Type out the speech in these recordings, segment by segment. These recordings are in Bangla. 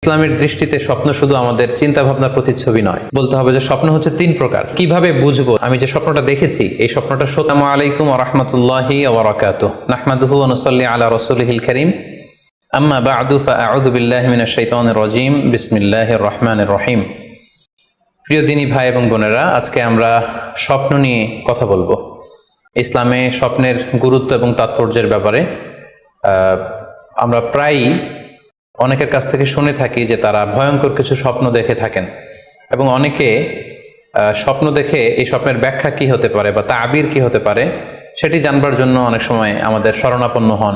ইসলামের দৃষ্টিতে স্বপ্ন শুধু আমাদের চিন্তা ভাবনার প্রতিচ্ছবি নয়, বলতে হবে যে স্বপ্ন হচ্ছে তিন প্রকার। কিভাবে বুঝবো আমি যে স্বপ্নটা দেখেছি এই স্বপ্নটা সত্য? আসসালামু আলাইকুম ওয়া রাহমাতুল্লাহি ওয়া বারাকাতুহু। নাহমাদুহু ওয়া নুসাল্লি আলা রাসূলিহিল কারীম। আম্মা বা'দু ফাআউযু বিল্লাহি মিনাশ শাইতানির রাজীম। বিসমিল্লাহির রহমানির রহিম। প্রিয় দিনী ভাই এবং বোনেরা, আজকে আমরা স্বপ্ন নিয়ে কথা বলবো। ইসলামে স্বপ্নের গুরুত্ব এবং তাৎপর্যের ব্যাপারে আমরা প্রায়ই অনেকের কাছ থেকে শুনে থাকি যে তারা ভয়ঙ্কর কিছু স্বপ্ন দেখে থাকেন, এবং অনেকে স্বপ্ন দেখে এই স্বপ্নের ব্যাখ্যা কি হতে পারে বা তাবির কি হতে পারে সেটি জানবার জন্য অনেক সময় আমাদের শরণাপন্ন হন,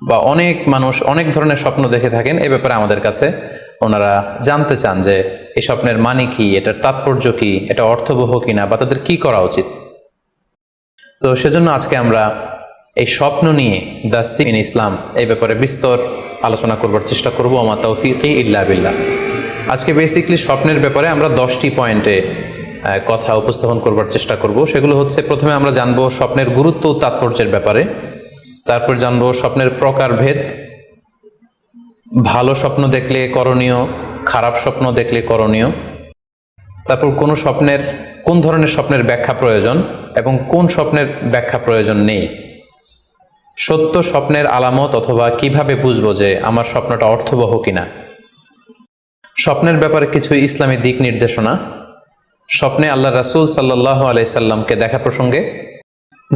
বা অনেক মানুষ অনেক ধরনের স্বপ্ন দেখে থাকেন। এ ব্যাপারে আমাদের কাছে ওনারা জানতে চান যে এই স্বপ্নের মানে কি, এটার তাৎপর্য কি, এটা অর্থবহ কিনা, বা তাদের কি করা উচিত। তো সেজন্য আজকে আমরা এই স্বপ্ন নিয়ে দ্য সিন ইন ইসলাম এই ব্যাপারে বিস্তর আলোচনা করবার চেষ্টা করবো। আমা তাওফীকি ইল্লা বিল্লাহ। আজকে বেসিকলি স্বপ্নের ব্যাপারে আমরা 10টি পয়েন্টে কথা উপস্থাপন করবার চেষ্টা করব। সেগুলো হচ্ছে, প্রথমে আমরা জানবো স্বপ্নের গুরুত্ব ও তাৎপর্যের ব্যাপারে, তারপর জানবো স্বপ্নের প্রকারভেদ, ভালো স্বপ্ন দেখলে করণীয়, খারাপ স্বপ্ন দেখলে করণীয়, তারপর কোন ধরনের স্বপ্নের ব্যাখ্যা প্রয়োজন এবং কোন স্বপ্নের ব্যাখ্যা প্রয়োজন নেই, সত্য স্বপ্নের আলামত অথবা কিভাবে বুঝবো যে আমার স্বপ্নটা অর্থবহ কিনা, স্বপ্নের ব্যাপারে কিছু ইসলামী দিক নির্দেশনা, স্বপ্নে আল্লাহ রাসূল সাল্লাল্লাহু আলাইহি সাল্লামকে দেখা প্রসঙ্গে,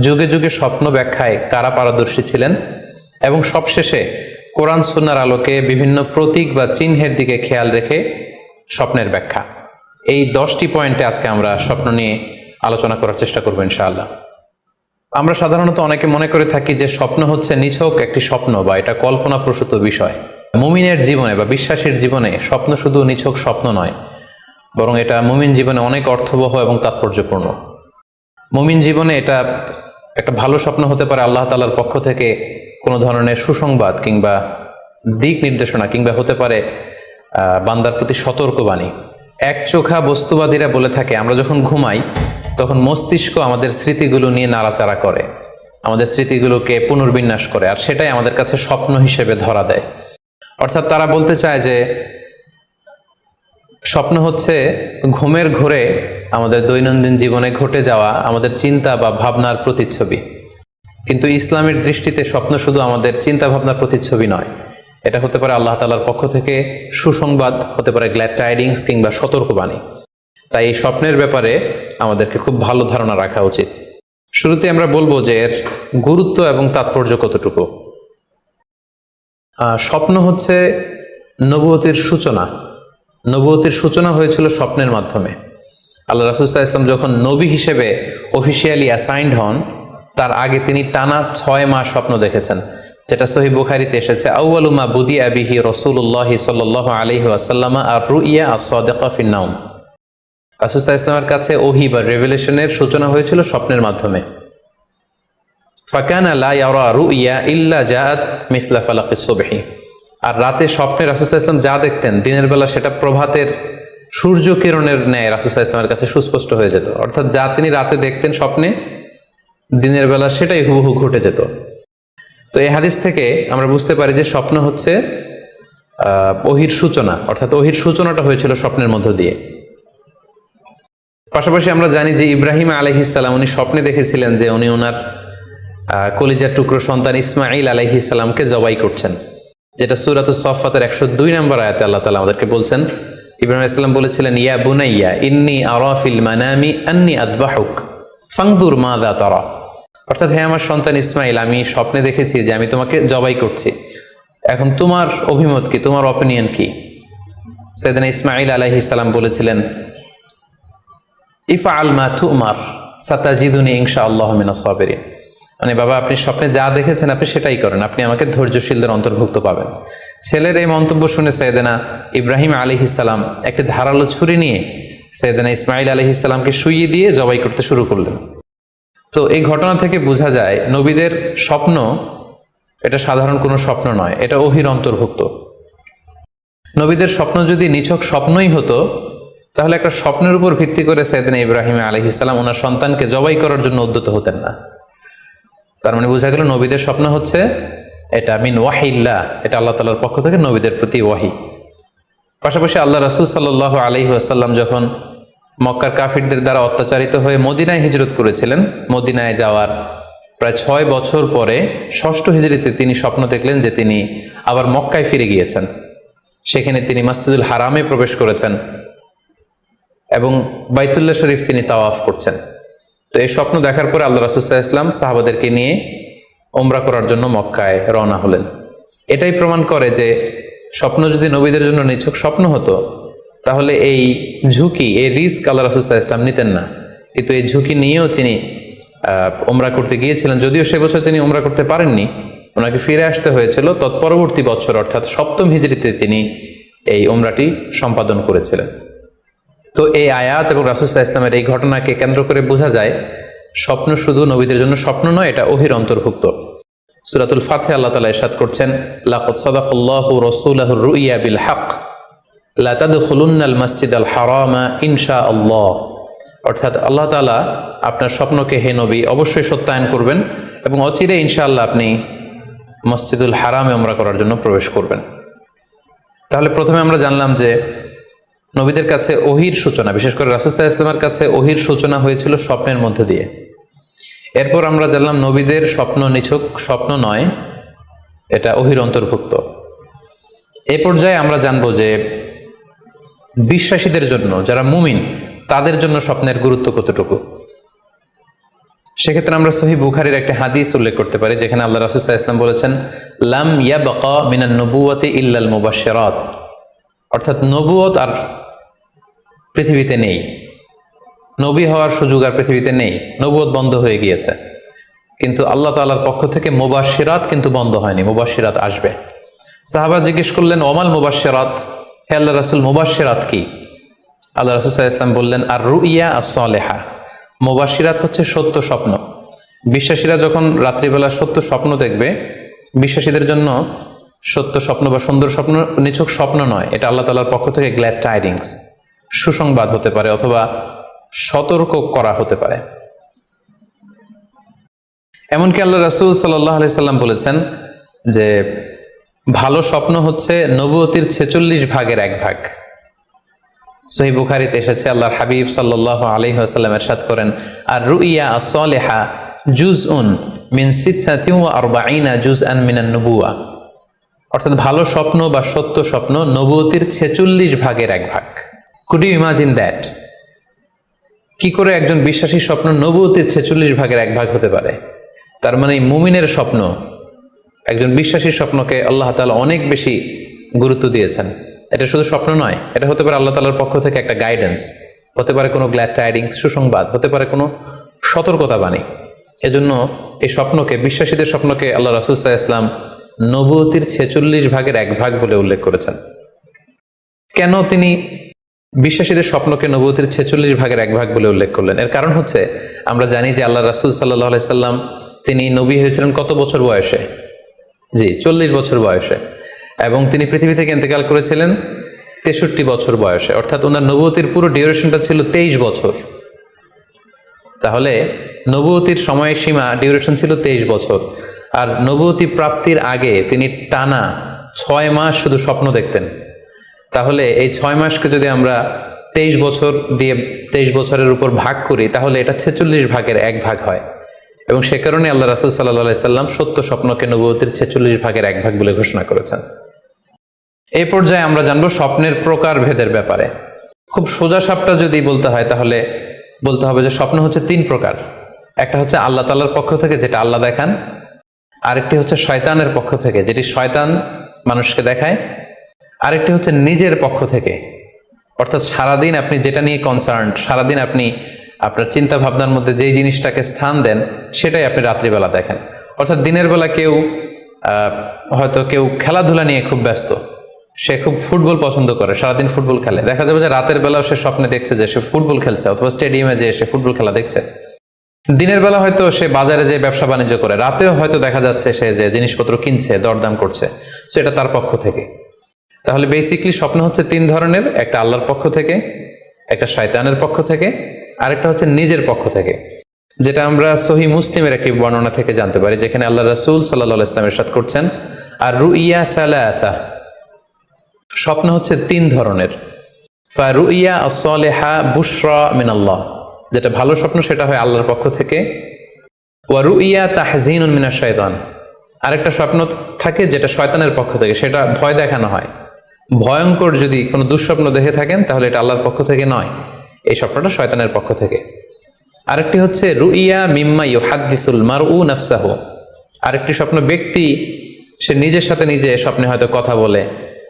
যুগে যুগে স্বপ্ন ব্যাখ্যায় কারা পারদর্শী ছিলেন, এবং সবশেষে কোরআন সুন্নাহর আলোকে বিভিন্ন প্রতীক বা চিহ্নের দিকে খেয়াল রেখে স্বপ্নের ব্যাখ্যা। এই 10টি পয়েন্টে আজকে আমরা স্বপ্ন নিয়ে আলোচনা করার চেষ্টা করবো ইনশাআল্লাহ। আমরা সাধারণত অনেকে মনে করে থাকি যে স্বপ্ন হচ্ছে নিছক একটি স্বপ্ন বা এটা কল্পনাপ্রসূত বিষয়। মুমিনের জীবনে বা বিশ্বাসীর জীবনে স্বপ্ন শুধু নিছক স্বপ্ন নয়, বরং এটা মুমিন জীবনে অনেক অর্থবহ এবং তাৎপর্যপূর্ণ। মুমিন জীবনে এটা একটা ভালো স্বপ্ন হতে পারে আল্লাহ তাআলার পক্ষ থেকে কোনো ধরনের সুসংবাদ কিংবা দিক নির্দেশনা, কিংবা হতে পারে বান্দার প্রতি সতর্কবাণী। একচোখা বস্তুবাদীরা বলে থাকে আমরা যখন ঘুমাই তখন মস্তিষ্ক আমাদের স্মৃতিগুলো নিয়ে নাড়াচাড়া করে, আমাদের স্মৃতিগুলোকে পুনর্বিন্যাস করে, আর সেটাই আমাদের কাছে স্বপ্ন হিসেবে ধরা দেয়। অর্থাৎ তারা বলতে চায় যে স্বপ্ন হচ্ছে ঘুমের ঘোরে আমাদের দৈনন্দিন জীবনে ঘটে যাওয়া আমাদের চিন্তা বা ভাবনার প্রতিচ্ছবি। কিন্তু ইসলামের দৃষ্টিতে স্বপ্ন শুধু আমাদের চিন্তা ভাবনার প্রতিচ্ছবি নয়, এটা হতে পারে আল্লাহ তাআলার পক্ষ থেকে সুসংবাদ, হতে পারে গ্ল্যাড টাইডিংস কিংবা সতর্কবাণী। তাই এই স্বপ্নের ব্যাপারে আমাদেরকে খুব ভালো ধারণা রাখা উচিত। শুরুতে আমরা বলবো যে এর গুরুত্ব এবং তাৎপর্য কতটুকু। স্বপ্ন হচ্ছে নবুয়তের সূচনা। নবুয়তের সূচনা হয়েছিল স্বপ্নের মাধ্যমে। আল্লাহ রাসূল সাল্লাল্লাহু আলাইহি ওয়াসাল্লাম যখন নবী হিসেবে অফিসিয়ালি অ্যাসাইন্ড হন, তার আগে তিনি টানা 6 মাস স্বপ্ন দেখেছেন, যেটা সহিহ বুখারীতে এসেছে। আউয়ালু মা বুদিআ বিহি রাসূলুল্লাহ সাল্লাল্লাহু আলাইহি ওয়াসাল্লাম আর-রুইয়া আস-সাদিকা ফিন-নাওম। রাসূল সাল্লাল্লাহু আলাইহি ওয়াসাল্লামের কাছে ওহী বা রেভেলেশনের সূচনা হয়েছিল স্বপ্নের মাধ্যমে। ফাকানা লা ইয়ারা রুইয়া ইল্লা জাআত মিসলা ফালাকিস সুবহি। আর রাতে স্বপ্নে রাসূল সাল্লাল্লাহু আলাইহি ওয়াসাল্লাম যা দেখতেন, দিনের বেলা সেটা প্রভাতের সূর্য কিরণের ন্যায় রাসূল সাল্লাল্লাহু আলাইহি ওয়াসাল্লামের কাছে সুস্পষ্ট হয়ে যেত। অর্থাৎ যা তিনি রাতে দেখতেন স্বপ্নে, দিনের বেলা সেটাই হুবহু ঘটে যেত। তো এই হাদিস থেকে আমরা বুঝতে পারি যে স্বপ্ন হচ্ছে ওহীর সূচনা, অর্থাৎ ওহীর সূচনাটা হয়েছিল স্বপ্নের মধ্য দিয়ে। পাশাপাশি আমরা জানি যে ইব্রাহিম আলাইহিস সালাম উনি স্বপ্নে দেখেছিলেন যে উনি ওনার কলিজার টুকরো সন্তান ইসমাঈল আলাইহিস সালামকে জবাই করছেন, যেটা সূরাতুস সাফফাতের 102 নম্বর আয়াতে আল্লাহ তাআলা আমাদেরকে বলছেন। ইব্রাহিম আলাইহিস সালাম বলেছিলেন, ইয়া বুনাইয়া ইন্নী আরা ফিল মানামি আন্নী আযবাহুক ফানজুর মাযা তারা। অর্থাৎ, হে আমার সন্তান ইসমাইল, আমি স্বপ্নে দেখেছি যে আমি তোমাকে জবাই করছি, এখন তোমার অভিমত কি, তোমার অপিনিয়ন কি? সাইয়েদনা ইসমাঈল আলাইহিস সালাম বলেছিলেন, ইফআল মা তুমার সাতাজিদুনি ইনশাআল্লাহু মিনাস সাবিরিন। মানে বাবা, আপনি স্বপ্নে যা দেখেছেন আপনি সেটাই করেন, আপনি আমাকে ধৈর্যশীলদের অন্তর্ভুক্ত পাবেন। ছেলের এই মন্তব্য শুনে সাইয়েদনা ইব্রাহিম আলাইহিস সালাম একটি ধারালো ছুরি নিয়ে সাইয়েদনা ইসমাঈল আলাইহিস সালামকে শুইয়ে দিয়ে জবাই করতে শুরু করলেন। তো এই ঘটনা থেকে বোঝা যায় নবীদের স্বপ্ন এটা সাধারণ কোনো স্বপ্ন নয়, এটা ওহীর অন্তর্ভুক্ত। নবীদের স্বপ্ন যদি নিছক স্বপ্নই হতো, তাহলে একটা স্বপ্নের উপর ভিত্তি করে সাইয়েদনা ইব্রাহিম আলাইহিস সালাম ওনার সন্তানকে জবাই করার জন্য উদ্যত হতেন না। তার মানে বোঝা গেল নবীদের স্বপ্ন হচ্ছে এটা মিন ওয়াহিল্লাহ, এটা আল্লাহ তাআলার পক্ষ থেকে নবীদের প্রতি ওয়াহি। পাশাপাশি আল্লাহ রাসূল সাল্লাল্লাহু আলাইহি ওয়াসাল্লাম যখন মক্কার কাফিরদের দ্বারা অত্যাচারিত হয়ে মদিনায় হিজরত করেছিলেন, মদিনায় যাওয়ার প্রায় 6 বছর পরে 6ষ্ঠ হিজরিতে তিনি স্বপ্ন দেখলেন যে তিনি আবার মক্কায় ফিরে গিয়েছেন। সেখানে তিনি মসজিদুল হারামে প্রবেশ করেছেন এবং বাইতুল্লাহ শরীফ তিনি তাওয়াফ করছেন। তো এই স্বপ্ন দেখার পরে আল্লাহ রাসূল সাল্লাল্লাহু আলাইহি ওয়াসাল্লাম সাহাবাদেরকে নিয়ে উমরা করার জন্য মক্কায় রওনা হলেন। এটাই প্রমাণ করে যে স্বপ্ন যদি নবীদের জন্য নিছক স্বপ্ন হতো তাহলে এই ঝুঁকি, এই রিস্ক আল্লাহ রাসূল সাল্লাল্লাহু আলাইহি ওয়াসাল্লাম নিতেন না। কিন্তু এই ঝুঁকি নিয়েও তিনি উমরা করতে গিয়েছিলেন, যদিও সে বছর তিনি উমরা করতে পারেননি, ওনাকে ফিরে আসতে হয়েছিল। তৎপরবর্তী বছর অর্থাৎ 7ম হিজরিতে তিনি এই উমরাটি সম্পাদন করেছিলেন। তো এই আয়াত এবং রাসূল সাল্লাল্লাহু আলাইহি ওয়াসাল্লামের এই ঘটনাকে কেন্দ্র করে বোঝা যায় স্বপ্ন শুধু নবীদের জন্য স্বপ্ন নয়, এটা ওহীর অন্তর্ভুক্ত। সূরাতুল ফাতহে আল্লাহ তাআলা ইরশাদ করছেন, লাকাদ সাদাকাল্লাহু রাসূলাহুর রুইয়া বিল হক লা তাদখুলুন্নাল মাসজিদাল হারামা ইনশাআল্লাহ। অর্থাৎ আল্লাহ তাআলা আপনার স্বপ্নকে হে নবী অবশ্যই সত্যায়ন করবেন এবং অচিরে ইনশাআল্লাহ আপনি মসজিদুল হারামে উমরা করার জন্য প্রবেশ করবেন। তাহলে প্রথমে আমরা জানলাম যে নবীদের কাছে ওহীর সূচনা, বিশেষ করে রাসূল সাল্লাল্লাহু আলাইহি ওয়াসাল্লামের কাছে ওহীর সূচনা হয়েছিল স্বপ্নের মধ্যে দিয়ে। এরপর আমরা জানলাম নবীদের স্বপ্ন নিছক স্বপ্ন নয়, এটা ওহীর অন্তর্ভুক্ত। এই পর্যায়ে আমরা জানবো যে বিশ্বাসীদের জন্য, যারা মুমিন, তাদের জন্য স্বপ্নের গুরুত্ব কতটুকু। সেক্ষেত্রে আমরা সহিহ বুখারীর একটা হাদিস উল্লেখ করতে পারি, যেখানে আল্লাহ রাসূল সাল্লাল্লাহু আলাইহি ওয়াসাল্লাম বলেছেন, লাম ইয়াবকা মিনান নবুওয়াতি ইল্লাল মুবাশশিরাত। অর্থাৎ নবুয়ত আর পৃথিবীতে নেই, নবী হওয়ার সুযোগ আর পৃথিবীতে নেই, নবুয়ত বন্ধ হয়ে গিয়েছে। কিন্তু আল্লাহ তাআলার পক্ষ থেকে মুবাশশিরাত কিন্তু বন্ধ হয়নি, মুবাশশিরাত আসবে। সাহাবা জিজ্ঞেস করলেন, ওমাল মুবাশশিরাত, হে আল্লাহ রাসূল মুবাশশিরাত কি? আল্লাহ রাসূল সাল্লাল্লাহু আলাইহি ওয়াসাল্লাম বললেন, আর রুইয়া আস-সালেহা। মুবাশশিরাত হচ্ছে সত্য স্বপ্ন। বিশ্বাসীরা যখন রাত্রিবেলা সত্য স্বপ্ন দেখবে, বিশ্বাসীদের জন্য সত্য স্বপ্ন বা সুন্দর স্বপ্ন নিছক স্বপ্ন নয়, এটা আল্লাহ তাআলার পক্ষ থেকে গ্ল্যাড টাইডিংস, সুসংবাদ হতে পারে অথবা সতর্ক করা হতে পারে। এমনকি আল্লাহ রাসূল সাল্লাল্লাহু আলাইহি সাল্লাম বলেছেন যে ভালো স্বপ্ন হচ্ছে নবুয়তির 46 ভাগের 1 ভাগ। সহিহ বুখারীতে এসেছে, আল্লাহর হাবিব সাল্লাল্লাহু আলাইহি ওয়াসাল্লাম ইরশাদ করেন, আর রুইয়া আস-সালিহা জুজউন মিন 46 জুজআন মিনান নবুওয়া। অর্থাৎ ভালো স্বপ্ন বা সত্য স্বপ্ন নবুয়তির 46 ভাগের 1 ভাগ। Could you imagine that? কি করে একজন বিশ্বাসী স্বপ্ন নবুয়তির 46 ভাগের 1 ভাগ হতে পারে? তার মানে মুমিনের স্বপ্ন, একজন বিশ্বাসীর স্বপ্নকে আল্লাহ তাআলা অনেক বেশি গুরুত্ব দিয়েছেন। এটা শুধু স্বপ্ন নয়, এটা হতে পারে আল্লাহ তাআলার পক্ষ থেকে একটা গাইডেন্স, হতে পারে কোনো গ্ল্যাড টাইডিংস, সুসংবাদ, হতে পারে কোনো সতর্কতা বাণী। এজন্য এই স্বপ্নকে, বিশ্বাসীদের স্বপ্নকে আল্লাহ রাসূল সাল্লাল্লাহু আলাইহি ওয়াসাল্লাম নবুয়তির 46 ভাগের 1 ভাগ বলে উল্লেখ করেছেন। কেন তিনি বিশ্বাসীদের স্বপ্নকে নবুয়তির 46 ভাগের 1 ভাগ বলে উল্লেখ করলেন? এর কারণ হচ্ছে, আমরা জানি যে আল্লাহ রাসূল সাল্লাল্লাহু আলাইহি সাল্লাম তিনি নবী হয়েছিলেন কত বছর বয়সে? জি, 40 বছর বয়সে। এবং তিনি পৃথিবী থেকে ইন্তেকাল করেছিলেন 63 বছর বয়সে। অর্থাৎ ওনার নবুয়তির পুরো ডিউরেশনটা ছিল 23 বছর। তাহলে নবুয়তির সময়সীমা ডিউরেশন ছিল 23 বছর। আর নবুয়তি প্রাপ্তির আগে তিনি টানা 6 মাস শুধু স্বপ্ন দেখতেন। তাহলে এই 6 মাসকে যদি আমরা 23 বছর দিয়ে 23 বছরের উপর ভাগ করি, তাহলে এটা 46 ভাগের 1 ভাগ হয়। এবং সে কারণে আল্লাহ রাসূল সাল্লাল্লাহু আলাইহি সাল্লাম সত্য স্বপ্নকে নবুয়তির 46 ভাগের 1 ভাগ বলে ঘোষণা করেছেন। এই পর্যায়ে আমরা জানবো স্বপ্নের প্রকার ভেদের ব্যাপারে। খুব সোজা সাপটা যদি বলতে হয়, তাহলে বলতে হবে যে স্বপ্ন হচ্ছে 3 প্রকার। একটা হচ্ছে আল্লাহ তাআলার পক্ষ থেকে, যেটা আল্লাহ দেখান। আরেকটি হচ্ছে শয়তানের পক্ষ থেকে, যেটি শয়তান মানুষকে দেখায়। আরেকটি হচ্ছে নিজের পক্ষ থেকে, অর্থাৎ সারাদিন আপনি যেটা নিয়ে কনসার্ন, সারাদিন আপনি আপনার চিন্তা ভাবনার মধ্যে যেই জিনিসটাকে স্থান দেন, সেটাই আপনি রাত্রিবেলা দেখেন। অর্থাৎ দিনের বেলা হয়তো কেউ খেলাধুলা নিয়ে খুব ব্যস্ত, সে খুব ফুটবল পছন্দ করে, সারাদিন ফুটবল খেলে। দেখা যাবে যে রাতের বেলাও সে স্বপ্নে দেখছে যে সে ফুটবল খেলছে, অথবা স্টেডিয়ামে যে সে ফুটবল খেলা দেখছে। দিনের বেলা হয়তো সে বাজারে যে ব্যবসা বাণিজ্য করে, রাতেও হয়তো দেখা যাচ্ছে সে যে জিনিসপত্র কিনছে, দরদাম করছে, সেটা তার পক্ষ থেকে। তাহলে বেসিকলি স্বপ্ন হচ্ছে 3 ধরনের, একটা আল্লাহর পক্ষ থেকে, একটা শয়তানের পক্ষ থেকে, আরেকটা হচ্ছে নিজের পক্ষ থেকে, যেটা আমরা সহিহ মুসলিমের একটি বর্ণনা থেকে জানতে পারি, যেখানে আল্লাহ রাসূল সাল্লাল্লাহু আলাইহি ওয়াসাল্লাম ইরশাদ করছেন, আর রুইয়া সালাসা, স্বপ্ন হচ্ছে 3 ধরনের। ফারুইয়া as-সালিহা বুশরা মিনাল্লাহ, যেটা ভালো স্বপ্ন সেটা হয় আল্লাহর পক্ষ থেকে। ওয়া রুইয়া তাহজিনুন মিনাশ শাইতান, আরেকটা স্বপ্ন থাকে যেটা শয়তানের পক্ষ থেকে, সেটা ভয় দেখানো হয়। ভয়ঙ্কর যদি কোনো দুঃস্বপ্ন দেখে থাকেন তাহলে এটা আল্লাহর পক্ষ থেকে নয়, এই স্বপ্নটা শয়তানের পক্ষ থেকে। আরেকটি হচ্ছে রুইয়া মিম্মা ইউহাদ্দিসুল মারউ নাফসাহু, আরেকটি স্বপ্ন ব্যক্তি সে নিজের সাথে নিজে স্বপ্নে হয়তো কথা বলে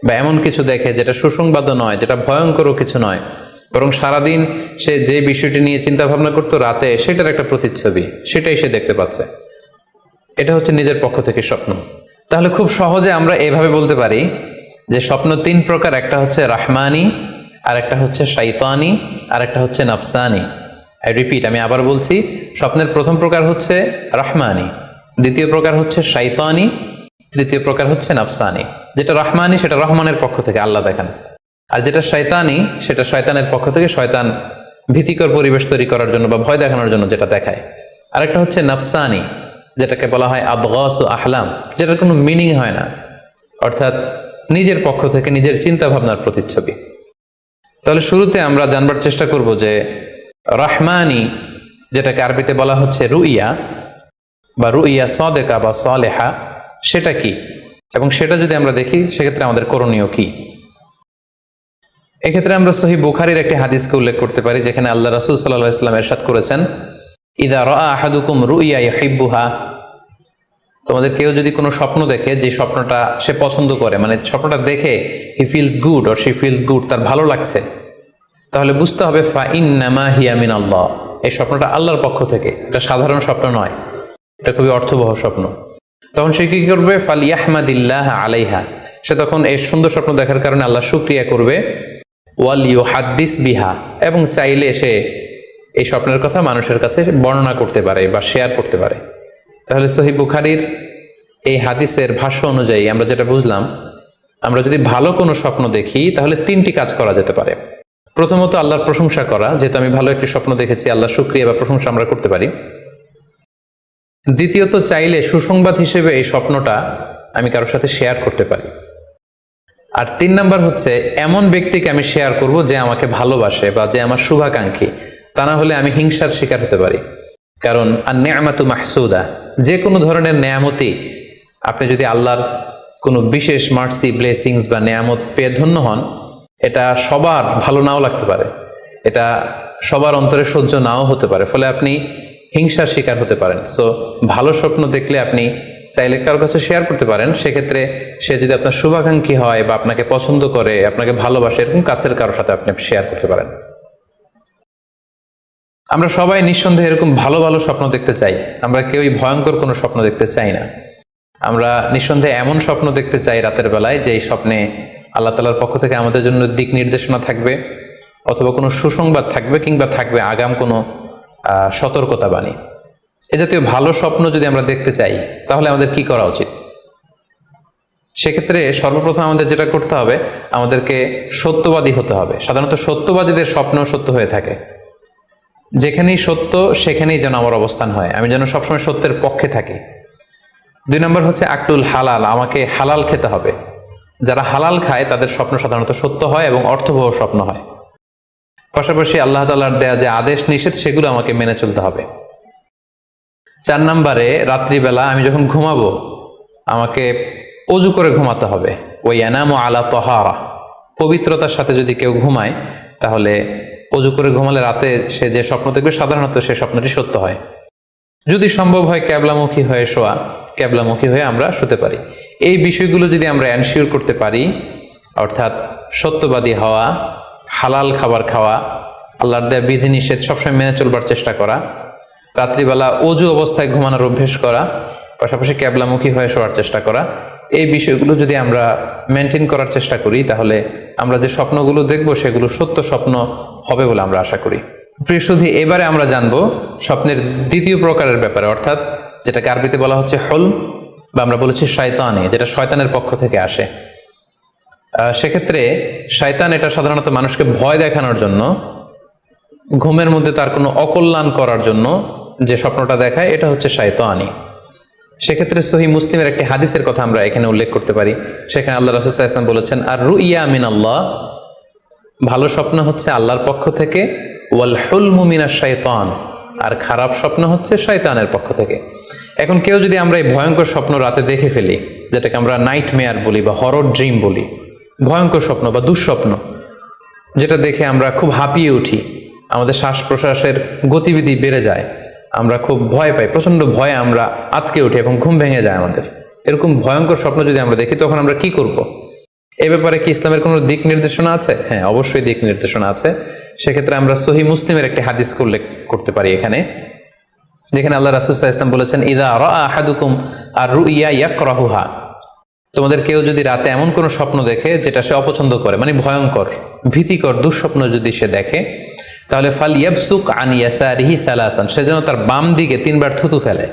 বা এমন কিছু দেখে যেটা সুসংবাদও নয়, যেটা ভয়ঙ্করও কিছু নয়, বরং সারাদিন সে যে বিষয়টি নিয়ে চিন্তা ভাবনা করতো রাতে সেটার একটা প্রতিচ্ছবি, সেটাই সে দেখতে পাচ্ছে। এটা হচ্ছে নিজের পক্ষ থেকে স্বপ্ন। তাহলে খুব সহজে আমরা এভাবে বলতে পারি যে স্বপ্ন 3 প্রকার, একটা হচ্ছে রাহমানি, আর একটা হচ্ছে শাইতানি, আর একটা হচ্ছে নাফসানি। আই রিপিট, আমি আবার বলছি, স্বপ্নের প্রথম প্রকার হচ্ছে রাহমানি, দ্বিতীয় প্রকার হচ্ছে শাইতানি, তৃতীয় প্রকার হচ্ছে নাফসানি। যেটা রাহমানি সেটা রহমানের পক্ষ থেকে আল্লাহ দেখান, আর যেটা শয়তানি সেটা শয়তানের পক্ষ থেকে, শয়তান ভীতিকর পরিবেশ তৈরি করার জন্য বা ভয় দেখানোর জন্য যেটা দেখায়। আরেকটা হচ্ছে নাফসানি, যেটাকে বলা হয় আদগাস ও আহলাম, যেটার কোনো মিনিং হয় না, অর্থাৎ নিজের পক্ষ থেকে নিজের চিন্তা ভাবনার প্রতিচ্ছবি। তাহলে শুরুতে আমরা জানবার চেষ্টা করব যে রহমানি, যেটাকে আরবিতে বলা হচ্ছে রুইয়া বা রুইয়া সাদেকা বা সালেহা, সেটা কি, এবং সেটা যদি আমরা দেখি সেক্ষেত্রে আমাদের করণীয় কি। এক্ষেত্রে আমরা সহিহ বুখারীর একটি হাদিসকে উল্লেখ করতে পারি, যেখানে আল্লাহ রাসূল সাল্লাল্লাহু আলাইহি ওয়াসাল্লাম ইরশাদ করেছেন, ইযা রাআ আহাদুকুম রুইয়া ইউহিব্বুহা, তোমাদের কেউ যদি কোনো স্বপ্ন দেখে যে স্বপ্নটা সে পছন্দ করে, মানে স্বপ্নটা দেখে he feels good or she feels good, তার ভালো লাগছে, তাহলে বুঝতে হবে ফা ইন্নামা হিয়া মিনাল্লাহ, এই স্বপ্নটা আল্লাহর পক্ষ থেকে, এটা সাধারণ স্বপ্ন নয়, এটা খুবই অর্থবহ স্বপ্ন। তখন সে কি করবে? ফালিয়াহমাদিল্লাহ আলাইহা, সে তখন এই সুন্দর স্বপ্ন দেখার কারণে আল্লাহ শুকরিয়া করবে। ওয়াল ইউহাদ্দিস বিহা, এবং চাইলে সে এই স্বপ্নের কথা মানুষের কাছে বর্ণনা করতে পারে বা শেয়ার করতে পারে। তাহলে সহিহ বুখারীর এই হাদিসের ভাষ্য অনুযায়ী আমরা যেটা বুঝলাম, আমরা যদি ভালো কোনো স্বপ্ন দেখি তাহলে 3টি কাজ করা যেতে পারে। প্রথমত আল্লাহর প্রশংসা করা, যেহেতু আমি ভালো একটি স্বপ্ন দেখেছি, আল্লাহর শুকরিয়া বা প্রশংসা আমরা করতে পারি। দ্বিতীয়ত চাইলে সুসংবাদ হিসেবে এই স্বপ্নটা আমি কারোর সাথে শেয়ার করতে পারি। আর 3 নাম্বার হচ্ছে এমন ব্যক্তিকে আমি শেয়ার করব যে আমাকে ভালোবাসে বা যে আমার শুভাকাঙ্ক্ষী, তা না হলে আমি হিংসার শিকার হতে পারি। কারণ আন-নি'মাতু মাহসুদা, যে কোনো ধরনের নেয়ামতই, আপনি যদি আল্লাহর কোনো বিশেষ মার্সি, ব্লেসিংস বা নেয়ামত পেয়ে ধন্য হন, এটা সবার ভালো নাও লাগতে পারে, এটা সবার অন্তরে সহ্য নাও হতে পারে, ফলে আপনি হিংসার শিকার হতে পারেন। সো ভালো স্বপ্ন দেখলে আপনি চাইলে কারোর কাছে শেয়ার করতে পারেন, সেক্ষেত্রে সে যদি আপনার শুভাকাঙ্ক্ষী হয় বা আপনাকে পছন্দ করে, আপনাকে ভালোবাসে, এরকম কাছের কারোর সাথে আপনি শেয়ার করতে পারেন। আমরা সবাই নিঃসন্দেহে এরকম ভালো ভালো স্বপ্ন দেখতে চাই, আমরা কেউই ভয়ঙ্কর কোনো স্বপ্ন দেখতে চাই না। আমরা নিঃসন্দেহে এমন স্বপ্ন দেখতে চাই রাতের বেলায় যে এই স্বপ্নে আল্লাহ তাআলার পক্ষ থেকে আমাদের জন্য দিক নির্দেশনা থাকবে, অথবা কোনো সুসংবাদ থাকবে, কিংবা থাকবে আগাম কোনো সতর্কতা বাণী। এ জাতীয় ভালো স্বপ্ন যদি আমরা দেখতে চাই তাহলে আমাদের কি করা উচিত? সেক্ষেত্রে সর্বপ্রথম আমাদের যেটা করতে হবে, আমাদেরকে সত্যবাদী হতে হবে। সাধারণত সত্যবাদীদের স্বপ্ন সত্য হয়ে থাকে। যেখানেই সত্য সেখানেই যেন আমার অবস্থান হয়, আমি যেন সবসময় সত্যের পক্ষে থাকি। 2 নম্বর হচ্ছে আকলুল হালাল, আমাকে হালাল খেতে হবে। যারা হালাল খায় তাদের স্বপ্ন সাধারণত সত্য হয় এবং অর্থবহ স্বপ্ন হয়। পাশাপাশি আল্লাহ তাআলার দেয়া যে আদেশ নিষেধ সেগুলো আমাকে মেনে চলতে হবে। 4 নম্বরে রাত্রিবেলা আমি যখন ঘুমাবো আমাকে অজু করে ঘুমাতে হবে। ওই ইয়ানামু আলা তাহারা, পবিত্রতার সাথে যদি কেউ ঘুমায় তাহলে অজু করে ঘুমালে রাতে সে যে স্বপ্ন দেখবে সাধারণত সে স্বপ্নটি সত্য হয়। যদি সম্ভব হয় ক্যাবলামুখী হয়ে শোয়া, ক্যাবলামুখী হয়ে আমরা শুতে পারি। এই বিষয়গুলো যদি আমরা এনশিওর করতে পারি, অর্থাৎ সত্যবাদী হওয়া, হালাল খাবার খাওয়া, আল্লাহর দেয়া বিধিনিষেধ সবসময় মেনে চলবার চেষ্টা করা, রাত্রিবেলা অজু অবস্থায় ঘুমানোর অভ্যেস করা, পাশাপাশি ক্যাবলামুখী হয়ে শোয়ার চেষ্টা করা, এই বিষয়গুলো যদি আমরা মেনটেন করার চেষ্টা করি তাহলে আমরা যে স্বপ্নগুলো দেখব সেগুলো সত্য স্বপ্ন হবে বলে আমরা আশা করি। প্রিয় সুধী, এবারে আমরা জানবো স্বপ্নের দ্বিতীয় প্রকারের ব্যাপারে, অর্থাৎ যেটাকে আরবিতে বলা হচ্ছে হলম, বা আমরা বলেছি শয়তানি, যেটা শয়তানের পক্ষ থেকে আসে। সেক্ষেত্রে শয়তান এটা সাধারণত মানুষকে ভয় দেখানোর জন্য, ঘুমের মধ্যে তার কোনো অকল্যাণ করার জন্য যে স্বপ্নটা দেখায়, এটা হচ্ছে শয়তানি। সেক্ষেত্রে সহিহ মুসলিমের একটি হাদিসের কথা আমরা এখানে উল্লেখ করতে পারি। সেখানে আল্লাহ রাসূল সাল্লাল্লাহু আলাইহি ওয়াসাল্লাম বলেছেন, আর রুইয়া মিনাল্লাহ, ভালো স্বপ্ন হচ্ছে আল্লাহর পক্ষ থেকে, ওয়াল হুলমু মিনাশ শাইতান, আর খারাপ স্বপ্ন হচ্ছে শয়তানের পক্ষ থেকে। এখন কেউ যদি আমরা এই ভয়ঙ্কর স্বপ্ন রাতে দেখে ফেলি, যেটাকে আমরা নাইট মেয়ার বলি বা হরর ড্রিম বলি, ভয়ঙ্কর স্বপ্ন বা দুঃস্বপ্ন, যেটা দেখে আমরা খুব হাঁপিয়ে উঠি, আমাদের শ্বাস প্রশ্বাসের গতিবিধি বেড়ে যায়, আমরা খুব ভয় পাই, প্রচণ্ড ভয়ে আমরা আটকে উঠি এবং ঘুম ভেঙে যায় আমাদের, এরকম ভয়ঙ্কর স্বপ্ন যদি আমরা দেখি তখন আমরা কি করব? এ ব্যাপারে কি ইসলামের কোনো দিক নির্দেশনা আছে? হ্যাঁ, অবশ্যই দিক নির্দেশনা আছে। সেক্ষেত্রে আমরা সহিহ মুসলিমের একটি হাদিস উল্লেখ করতে পারি এখানে, যেখানে আল্লাহ রাসূল সাল্লাল্লাহু আলাইহি ওয়াসাল্লাম বলেছেন, ইযা রাআ আহাদুকুম আর রুইয়া ইয়াকরাহুহা, তোমাদের কেউ যদি রাতে এমন কোনো স্বপ্ন দেখে যেটা সে অপছন্দ করে, মানে ভয়ঙ্কর ভীতিকর দুঃস্বপ্ন যদি সে দেখে, তাহলে ফাল ইয়াবসুক আন ইয়াসারিহি সালাসান, সে যেন তার বাম দিকে 3 বার থুতু ফেলে।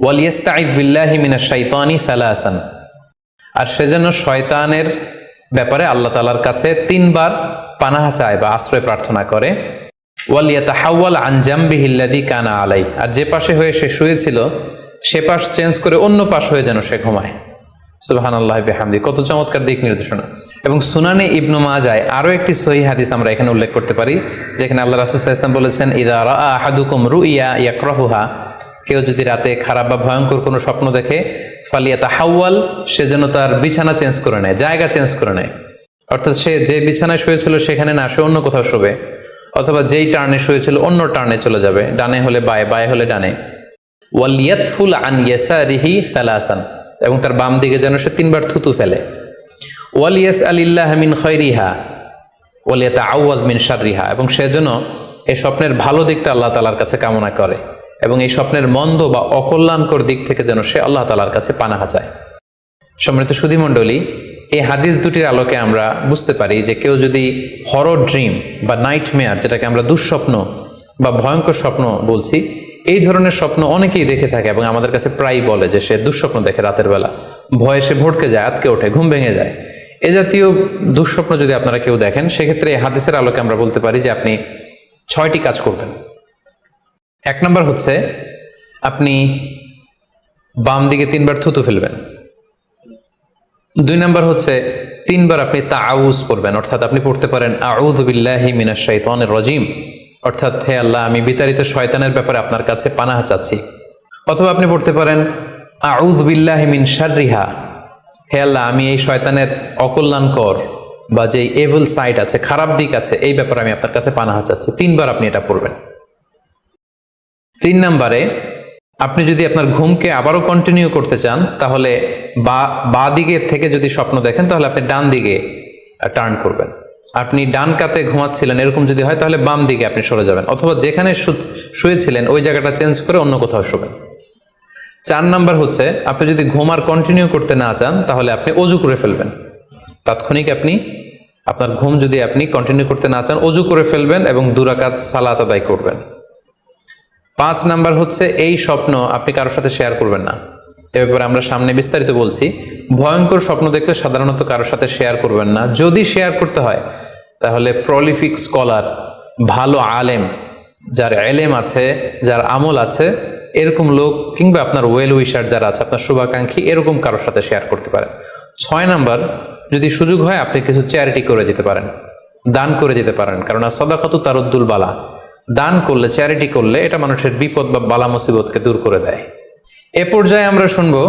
ওয়াল ইস্তাইয বিল্লাহি মিনাশ শাইতানি সালাসান, আর সে যেন শয়তানের ব্যাপারে আল্লাহ তাআলার কাছে 3 বার পানাহ চায় বা আশ্রয় প্রার্থনা করে। ওয়াল ইয়াতাহাওয়াল আন জামবিহি আল্লাযী কানা আলাই, আর যে পাশে হয়ে সে শুয়েছিল সে পাশ চেঞ্জ করে অন্য পাশ হয়ে যেন সে ঘুমায়। সুবহানাল্লাহ বিহামদি, কত চমৎকার দিক নির্দেশনা। এবং সুনানে ইবনু মাজায় আরো একটি সহিহ হাদিস আমরা এখানে উল্লেখ করতে পারি, যেখানে আল্লাহ রাসূল সাল্লাল্লাহু আলাইহি ওয়াসাল্লাম বলেছেন, ইযা রাআ আহাদুকুম রুইয়া ইয়াকরাহুহা, কেউ যদি রাতে খারাপ বা ভয়ঙ্কর কোনো স্বপ্ন দেখে, ফালিয়াতাহাওয়াল, সে যেন তার বিছানা চেঞ্জ করে নেয়, জায়গা চেঞ্জ করে নেয়। অর্থাৎ সে যে বিছানায় শুয়েছিল সেখানে না, সে অন্য কোথাও শোবে, অথবা যেই টার্নে শুয়েছিল অন্য টার্নে চলে যাবে, ডানে হলে বায়ে, বায়ে হলে ডানে। ওয়াল ইয়াতফুল আন ইয়াসারিহি সালাসান, এবং তার বাম দিকে যেন সে 3 বার থুতু ফেলে। ওয়াল ইয়াসআলিল্লাহ মিন খায়রিহা ওয়াল ইয়াতাআওয়ায মিন শাররিহা, এবং সে যেন এই স্বপ্নের ভালো দিকটা আল্লাহ তাআলার কাছে কামনা করে, এবং এই স্বপ্নের মন্দ বা অকল্যাণকর দিক থেকে যেন সে আল্লাহ তাআলার কাছে পানাহা চায়। সম্মানিত সুধীমণ্ডলী, এই হাদিস দুটির আলোকে আমরা বুঝতে পারি যে কেউ যদি হরর ড্রিম বা নাইট মেয়ার, যেটাকে আমরা দুঃস্বপ্ন বা ভয়ঙ্কর স্বপ্ন বলছি, এই ধরনের স্বপ্ন অনেকেই দেখে থাকে এবং আমাদের কাছে প্রায়ই বলে যে সে দুঃস্বপ্ন দেখে রাতের বেলা, ভয়ে সে ভটকে যায়, আটকে ওঠে, ঘুম ভেঙে যায়। এ জাতীয় দুঃস্বপ্ন যদি আপনারা কেউ দেখেন, সেক্ষেত্রে এই হাদিসের আলোকে আমরা বলতে পারি যে আপনি 6টি কাজ করবেন। 1 নম্বর হচ্ছে আপনি বাম দিকে 3 বার থুতু ফেলবেন। 2 নম্বর হচ্ছে 3 বার আপনি তাআউজ পড়বেন, অর্থাৎ আপনি পড়তে পারেন আউযু বিল্লাহি মিনাশ শাইতানির রাজিম, অর্থাৎ হে আল্লাহ, আমি বিতাড়িত শয়তানের ব্যাপারে আপনার কাছে পানাহ চাচ্ছি। অথবা আপনি পড়তে পারেন আউযু বিল্লাহি মিন শাররিহা, হে আল্লাহ, আমি এই শয়তানের অকল্যাণকর বা যে এভিল সাইড আছে, খারাপ দিক আছে, এই ব্যাপারে আমি আপনার কাছে পানাহ চাচ্ছি। 3 বার আপনি এটা পড়বেন। 3 নম্বরে আপনি যদি আপনার ঘুমকে আবারও কন্টিনিউ করতে চান, তাহলে বা দিকে থেকে যদি স্বপ্ন দেখেন, তাহলে আপনি ডান দিকে টার্ন করবেন। আপনি ডান কাতে ঘুমাচ্ছিলেন এরকম যদি হয়, তাহলে বাম দিকে আপনি সরে যাবেন, অথবা যেখানে শুয়েছিলেন ওই জায়গাটা চেঞ্জ করে অন্য কোথাও শোবেন। 4 নাম্বার হচ্ছে আপনি যদি ঘুম আর কন্টিনিউ করতে না চান, তাহলে আপনি অজু করে ফেলবেন। তাৎক্ষণিক আপনি আপনার ঘুম যদি আপনি কন্টিনিউ করতে না চান, অজু করে ফেলবেন এবং 2 রাকাত সালাত আদায় করবেন। 5 নাম্বার হচ্ছে এই স্বপ্ন আপনি কারোর সাথে শেয়ার করবেন না। এ ব্যাপারে আমরা সামনে বিস্তারিত বলছি। ভয়ঙ্কর স্বপ্ন দেখলে সাধারণত কারোর সাথে শেয়ার করবেন না। যদি শেয়ার করতে হয়, তাহলে প্রলিফিক স্কলার, ভালো আলেম, যার এলেম আছে, যার আমল আছে, এরকম লোক, কিংবা আপনার ওয়েল উইশার যারা আছে, আপনার শুভাকাঙ্ক্ষী, এরকম কারোর সাথে শেয়ার করতে পারেন। 6 নাম্বার, যদি সুযোগ হয় আপনি কিছু চ্যারিটি করে দিতে পারেন, দান করে দিতে পারেন, কারণ সাদাকাতু তারুদ্দুল বালা, দান করলে, চ্যারিটি করলে এটা মানুষের বিপদ বা বালা মুসিবতকে দূর করে দেয়। এ পর্যায়ে আমরা শুনবো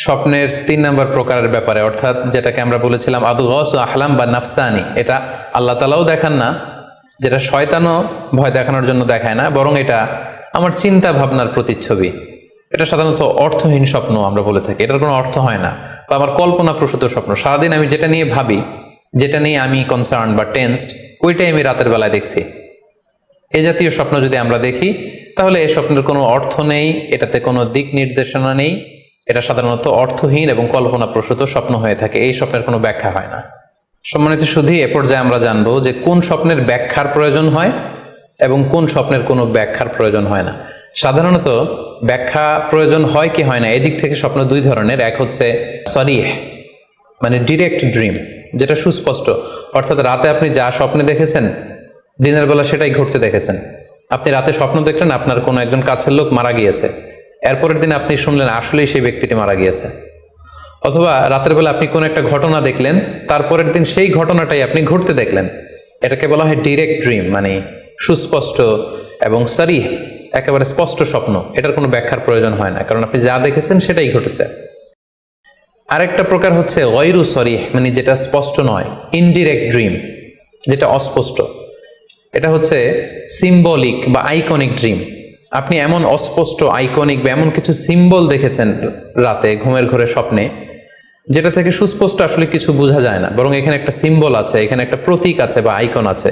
স্বপ্নের 3 নম্বর প্রকারের ব্যাপারে, অর্থাৎ যেটাকে আমরা বলেছিলাম আদগাস আহলাম বা নাফসানি। এটা আল্লাহ তাআলাও দেখান না, যেটা শয়তানও ভয় দেখানোর জন্য দেখায় না, বরং এটা আমার চিন্তা ভাবনার প্রতিচ্ছবি। এটা সাধারণত অর্থহীন স্বপ্ন আমরা বলে থাকি, এটার কোনো অর্থ হয় না, বা আমার কল্পনা প্রসূত স্বপ্ন। সারাদিন আমি যেটা নিয়ে ভাবি, যেটা নিয়ে আমি কনসার্ন বা টেন্সড, ওইটাই আমি রাতের বেলায় দেখছি। এই জাতীয় স্বপ্ন যদি আমরা দেখি, তাহলে এই স্বপ্নের কোনো অর্থ নেই, এটাতে কোনো দিক নির্দেশনা নেই, এটা সাধারণত অর্থহীন এবং কল্পনা প্রসূত স্বপ্ন হয়ে থাকে। এই স্বপ্নের কোনো ব্যাখ্যা হয় না। সম্মানিত সুধী, এ পর্যায়ে আমরা জানবো যে কোন স্বপ্নের ব্যাখ্যার প্রয়োজন হয় এবং কোন স্বপ্নের কোনো ব্যাখ্যার প্রয়োজন হয় না। সাধারণত ব্যাখ্যা প্রয়োজন হয় কি হয় না, এদিক থেকে স্বপ্ন 2 ধরনের। এক হচ্ছে সরিহ, মানে ডিরেক্ট ড্রিম, যেটা সুস্পষ্ট, অর্থাৎ রাতে আপনি যা স্বপ্নে দেখেছেন দিনের বেলা সেটাই ঘটতে দেখেছেন। আপনি রাতে স্বপ্ন দেখলেন আপনার কোনো একজন কাছের লোক মারা গিয়েছে, এরপরের দিন আপনি শুনলেন আসলেই সেই ব্যক্তিটি মারা গিয়েছে। অথবা রাতের বেলা আপনি কোনো একটা ঘটনা দেখলেন, তারপরের দিন সেই ঘটনাটাই আপনি ঘটতে দেখলেন। এটাকে বলা হয় ডিরেক্ট ড্রিম, মানে সুস্পষ্ট এবং সারিহ, একেবারে স্পষ্ট স্বপ্ন। এটার কোনো ব্যাখ্যার প্রয়োজন হয় না, কারণ আপনি যা দেখেছেন সেটাই ঘটেছে। আরেকটা প্রকার হচ্ছে গয়রু সরিহ, মানে যেটা স্পষ্ট নয়, ইনডিরেক্ট ড্রিম, যেটা অস্পষ্ট। এটা হচ্ছে সিম্বলিক বা আইকনিক ড্রিম। আপনি এমন অস্পষ্ট আইকনিক বা এমন কিছু সিম্বল দেখেছেন রাতে ঘুমের ঘরে স্বপ্নে, যেটা থেকে সুস্পষ্ট আসলে কিছু বোঝা যায় না, বরং এখানে একটা সিম্বল আছে, এখানে একটা প্রতীক আছে বা আইকন আছে।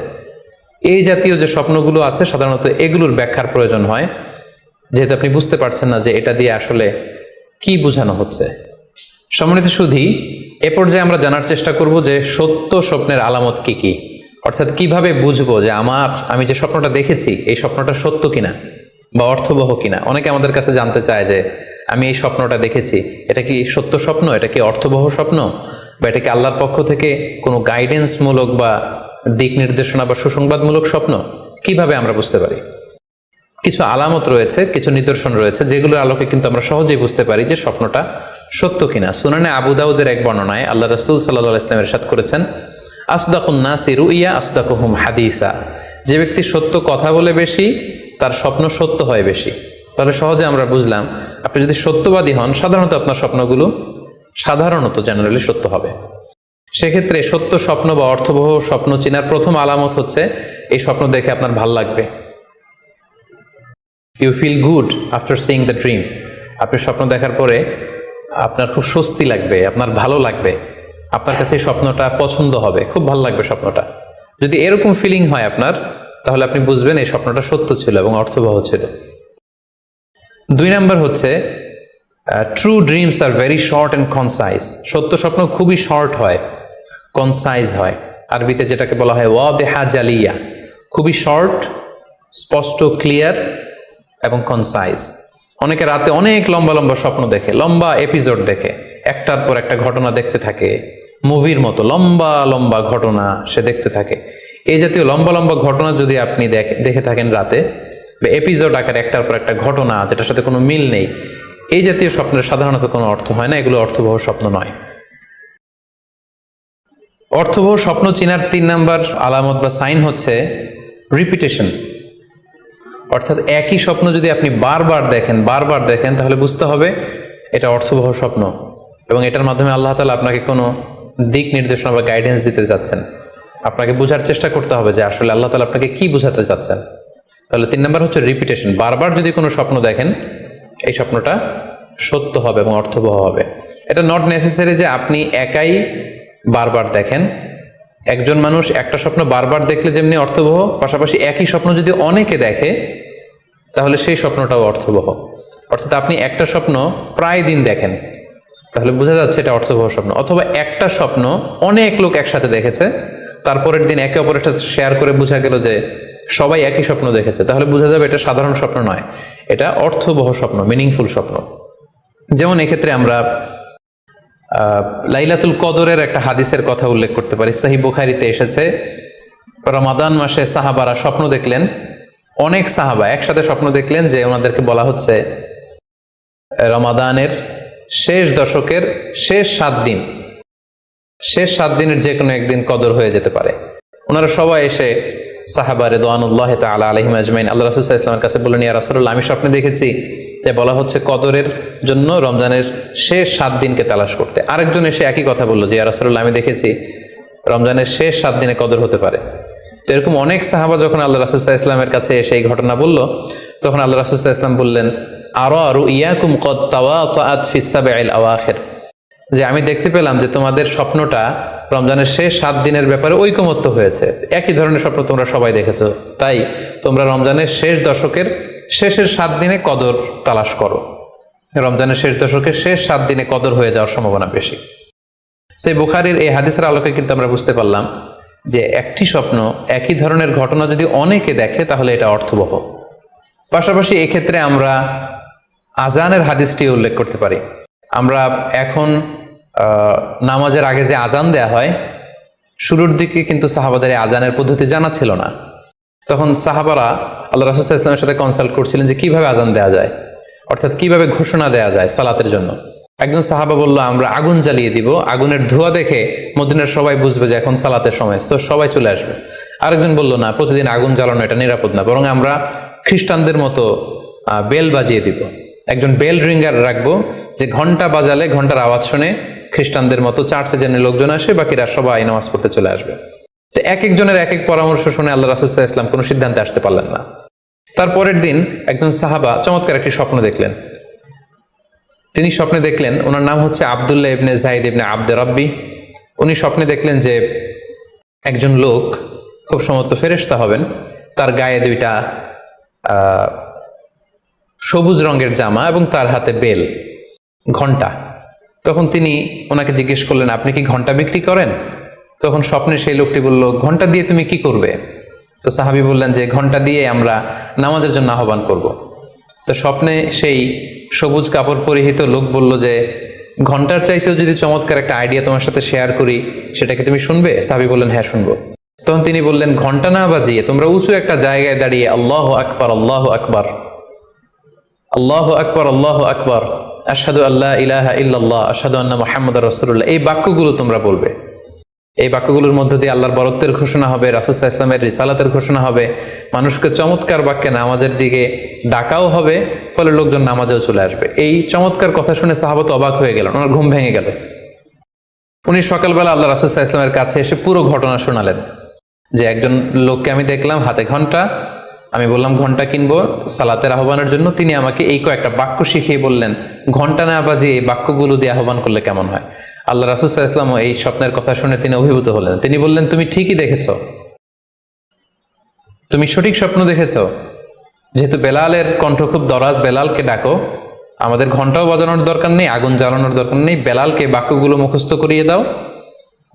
এই জাতীয় যে স্বপ্নগুলো আছে সাধারণত এগুলোর ব্যাখ্যার প্রয়োজন হয়, যেহেতু আপনি বুঝতে পারছেন না যে এটা দিয়ে আসলে কি বোঝানো হচ্ছে। সম্মানিত সুধী, এ পর্যায়ে আমরা জানার চেষ্টা করব যে সত্য স্বপ্নের আলামত কি কি, অর্থাৎ কিভাবে বুঝবো যে আমি যে স্বপ্নটা দেখেছি এই স্বপ্নটা সত্য কিনা বা অর্থবহ কিনা। অনেকে আমাদের কাছে জানতে চায় যে আমি এই স্বপ্নটা দেখেছি, এটা কি সত্য স্বপ্ন, এটা কি অর্থবহ স্বপ্ন, বা এটা কি আল্লাহর পক্ষ থেকে কোনো গাইডেন্সমূলক বা দিক নির্দেশনা বা সুসংবাদমূলক স্বপ্ন। কিভাবে আমরা বুঝতে পারি? কিছু আলামত রয়েছে, কিছু নিদর্শন রয়েছে, যেগুলোর আলোকে কিন্তু আমরা সহজেই বুঝতে পারি যে স্বপ্নটা সত্য কিনা। সুনানে আবু দাউদের এক বর্ণনায় আল্লাহ রাসূল সাল্লাল্লাহু আলাইহি ওয়াসাল্লাম ইরশাদ করেছেন, আসদাকুন নাসি রুইয়া আসদাকুহুম হাদিসা। যে ব্যক্তি সত্য কথা বলে বেশি, তার স্বপ্ন সত্য হয় বেশি। তাহলে সহজে আমরা বুঝলাম, আপনি যদি সত্যবাদী হন, সাধারণত আপনার স্বপ্নগুলো জেনারেলি সত্য হবে। সেক্ষেত্রে সত্য স্বপ্ন বা অর্থবহ স্বপ্ন চেনার প্রথম আলামত হচ্ছে এই স্বপ্ন দেখে আপনার ভাল লাগবে। You feel good after seeing the dream. আপনি স্বপ্ন দেখার পরে আপনার খুব স্বস্তি লাগবে, আপনার ভালো লাগবে, আপনার কাছে এই স্বপ্নটা পছন্দ হবে, খুব ভালো লাগবে স্বপ্নটা। যদি এরকম ফিলিং হয় আপনার, তাহলে আপনি বুঝবেন এই স্বপ্নটা সত্য ছিল এবং অর্থবহ ছিল। 2 নাম্বার হচ্ছে true dreams are very short and concise. সত্য স্বপ্ন খুবই শর্ট হয়, কনসাইজ হয়। আরবিতে যেটাকে বলা হয় ওয়াদিহা জালিয়া, খুবই শর্ট, স্পষ্ট, ক্লিয়ার এবং কনসাইজ। অনেকে রাতে অনেক লম্বা লম্বা স্বপ্ন দেখে, লম্বা এপিসোড দেখে, একটার পর একটা ঘটনা দেখতে থাকে, মুভির মতো লম্বা লম্বা ঘটনা সে দেখতে থাকে। এই জাতীয় লম্বা লম্বা ঘটনা যদি আপনি দেখে থাকেন রাতে, বা এপিসোড আকারে একটার পর একটা ঘটনা যেটার সাথে কোনো মিল নেই, এই জাতীয় স্বপ্নের সাধারণত কোনো অর্থ হয় না, এগুলো অর্থবহ স্বপ্ন নয়। অর্থবহ স্বপ্ন চেনার 3 নাম্বার আলামত বা সাইন হচ্ছে রিপিটেশন। অর্থাৎ একই স্বপ্ন যদি আপনি বারবার দেখেন তাহলে বুঝতে হবে এটা অর্থবহ স্বপ্ন, এবং এটার মাধ্যমে আল্লাহ তাআলা আপনাকে কোনো দিক নির্দেশনা বা গাইডেন্স দিতে যাচ্ছেন। আপনাকে বোঝার চেষ্টা করতে হবে যে আসলে আল্লাহ তাআলা আপনাকে কি বোঝাতে চাচ্ছেন। তাহলে 3 নাম্বার হচ্ছে রিপিটেশন। বারবার যদি কোনো স্বপ্ন দেখেন, এই স্বপ্নটা সত্য হবে এবং অর্থবহ হবে। এটা নট নেসেসারি যে আপনি একাই বারবার দেখেন। একজন মানুষ একটা স্বপ্ন বারবার দেখলে যেমনি অর্থবহ, পাশাপাশি একই স্বপ্ন যদি অনেকে দেখে তাহলে সেই স্বপ্নটাও অর্থবহ। অর্থাৎ আপনি একটা স্বপ্ন প্রায় দিন দেখেন, তাহলে বোঝা যাচ্ছে এটা অর্থবহ স্বপ্ন। অথবা একটা স্বপ্ন অনেক লোক একসাথে দেখেছে, তারপরের দিন একে অপরের সাথে শেয়ার করে বোঝা গেল যে সবাই একই স্বপ্ন দেখেছে, তাহলে বোঝা যাবে এটা সাধারণ স্বপ্ন নয়, এটা অর্থবহ স্বপ্ন, মিনিংফুল স্বপ্ন। যেমন এক্ষেত্রে আমরা লাইলাতুল কদরের একটা হাদিসের কথা উল্লেখ করতে পারি। সহিহ বুখারীতে এসেছে, রমাদান মাসে সাহাবারা স্বপ্ন দেখলেন, অনেক সাহাবা একসাথে স্বপ্ন দেখলেন যে ওনাদেরকে বলা হচ্ছে রমাদানের শেষ দশকের শেষ 7 দিনের যে কোনো একদিন কদর হয়ে যেতে পারে। ওনারা সবাই এসে সাহাবা রিদওয়ানুল্লাহি তাআলা আলাইহিম আজমাইন আল্লাহ রাসূল সাল্লাল্লাহু আলাইহি ওয়াসাল্লামের কাছে বললেন, ইয়া রাসূলুল্লাহ, আমি স্বপ্নে দেখেছি যে বলা হচ্ছে কদরের জন্য রমজানের শেষ 7 দিনকে তালাশ করতে। আরেকজন এসে একই কথা বললো যে, ইয়া রাসূলুল্লাহ, আমি দেখেছি রমজানের শেষ 7 দিনে কদর হতে পারে। তো এরকম অনেক সাহাবা যখন আল্লাহ রাসূল সাল্লাল্লাহু আলাইহি ওয়াসাল্লামের কাছে এসে এই ঘটনা বলল, তখন আল্লাহ রাসূল সাল্লাল্লাহু আলাইহি ওয়াসাল্লাম বললেন, আরা রুইয়াকুম কদ তাওয়াতাআত ফিস সাবইল আওয়াখির, যে আমি দেখতে পেলাম যে তোমাদের স্বপ্নটা রমজানের শেষ 7 দিনের ব্যাপারে ঐকমত্য হয়েছে, একই ধরনের স্বপ্ন তোমরা সবাই দেখেছো, তাই তোমরা রমজানের শেষ দশকের শেষের 7 দিনে কদর তালাশ করো। রমজানের শেষ দশকের শেষ 7 দিনে কদর হয়ে যাওয়ার সম্ভাবনা বেশি। সেই বুখারীর এই হাদিসের আলোকে কিন্তু আমরা বুঝতে পারলাম যে একটি স্বপ্ন, একই ধরনের ঘটনা যদি অনেকে দেখে তাহলে এটা অর্থবহ। পাশাপাশি এক্ষেত্রে আমরা আজানের হাদিসটি উল্লেখ করতে পারি। আমরা এখন নামাজের আগে যে আজান দেয়া হয়, শুরুর দিকে কিন্তু সাহাবাদের আজানের পদ্ধতি জানা ছিল না। তখন সাহাবারা আল্লাহ রাসূল সাল্লাল্লাহু আলাইহি ওয়াসাল্লামের সাথে কনসাল্ট করছিলেন যে কিভাবে আজান দেওয়া যায়। অর্থাৎ কিভাবে ঘোষণা দেয়া যায় সালাতের জন্য। একজন সাহাবা বলল, আমরা আগুন জ্বালিয়ে দিব, আগুনের ধোঁয়া দেখে মদিনার সবাই বুঝবে যে এখন সালাতের সময়, তো সবাই চলে আসবে। আরেকজন বলল, না, প্রতিদিন আগুন জ্বালানো এটা নিরাপদ না, বরং আমরা খ্রিস্টানদের মতো বেল বাজিয়ে দিব, একজন বেল রিঙ্গার রাখবো, যে ঘন্টা বাজালে ঘন্টার আওয়াজ শুনে খ্রিস্টানদের মতো চার্চে যেন লোকজন আসে, বাকিরা সবাই নামাজ পড়তে চলে আসবে। তো এক একজনের এক এক পরামর্শ শুনে আল্লাহ রাসূল সাল্লাল্লাহু আলাইহি ওয়াসাল্লাম কোনো সিদ্ধান্তে আসতে পারলেন না। তারপরের দিন একজন সাহাবা চমৎকার একটি স্বপ্ন দেখলেন। তিনি স্বপ্নে দেখলেন, ওনার নাম হচ্ছে আব্দুল্লাহ ইবনে যায়েদ ইবনে আব্দে রব্বি। উনি স্বপ্নে দেখলেন যে একজন লোক, খুব সম্ভবত ফেরেশতা হবেন, তার গায়ে দুইটা সবুজ রঙের জামা এবং তার হাতে বেল, ঘন্টা। তখন তিনি ওনাকে জিজ্ঞেস করলেন, আপনি কি ঘন্টা বিক্রি করেন? তখন স্বপ্নে সেই লোকটি বলল, ঘন্টা দিয়ে তুমি কি করবে? তো সাহাবী বললেন যে ঘন্টা দিয়ে আমরা নামাজের জন্য আহ্বান করব। তো স্বপ্নে সেই সবুজ কাপড় পরিহিত লোক বলল যে ঘন্টার চাইতেও যদি চমৎকার একটা আইডিয়া তোমার সাথে শেয়ার করি, সেটাকে তুমি শুনবে? সাহাবী বললেন, হ্যাঁ, শুনবো। তখন তিনি বললেন, ঘন্টা না বাজিয়ে তোমরা উঁচু একটা জায়গায় দাঁড়িয়ে আল্লাহু আকবার, আল্লাহু আকবার, আল্লাহু আকবার, আল্লাহু আকবার, আশহাদু আল্লা ইলাহা ইল্লাল্লাহ, আশহাদু আন্না মুহাম্মাদুর রাসূলুল্লাহ, এই বাক্যগুলো তোমরা বলবে। এই বাক্যগুলোর মধ্য দিয়ে আল্লাহর বরত্বের ঘোষণা হবে, রাসূল সাল্লাল্লাহু আলাইহি ওয়াসাল্লামের রিসালাতের ঘোষণা হবে, মানুষকে চমৎকার বাক্যে নামাজের দিকে ডাকাও হবে, ফলে লোকজন নামাজেও চলে আসবে। এই চমৎকার কথা শুনে সাহাবা তো অবাক হয়ে গেল, ওনার ঘুম ভেঙে গেল। উনি সকালবেলা আল্লাহ রাসূল সাল্লাল্লাহু আলাইহি ওয়াসাল্লামের কাছে এসে পুরো ঘটনা শোনালেন যে একজন লোককে আমি দেখলাম হাতে ঘন্টা, আমি বললাম ঘন্টা কিনবো সালাতের আহ্বানের জন্য, তিনি আমাকে এই কয়েকটা বাক্য শিখিয়ে বললেন ঘন্টা না বাজিয়ে এই বাক্যগুলো দিয়ে আহ্বান করলে কেমন হয়। আল্লাহ রাসূল সাল্লাল্লাহু আলাইহি ওয়াসাল্লাম এই স্বপ্নের কথা শুনে তিনি অভিভূত হলেন। তিনি বললেন, তুমি ঠিকই দেখেছ, তুমি সঠিক স্বপ্ন দেখেছ। যেহেতু বেলালের কণ্ঠ খুব দরাজ, বেলালকে ডাকো, আমাদের ঘন্টাও বাজানোর দরকার নেই, আগুন জ্বালানোর দরকার নেই, বেলালকে বাক্যগুলো মুখস্থ করিয়ে দাও।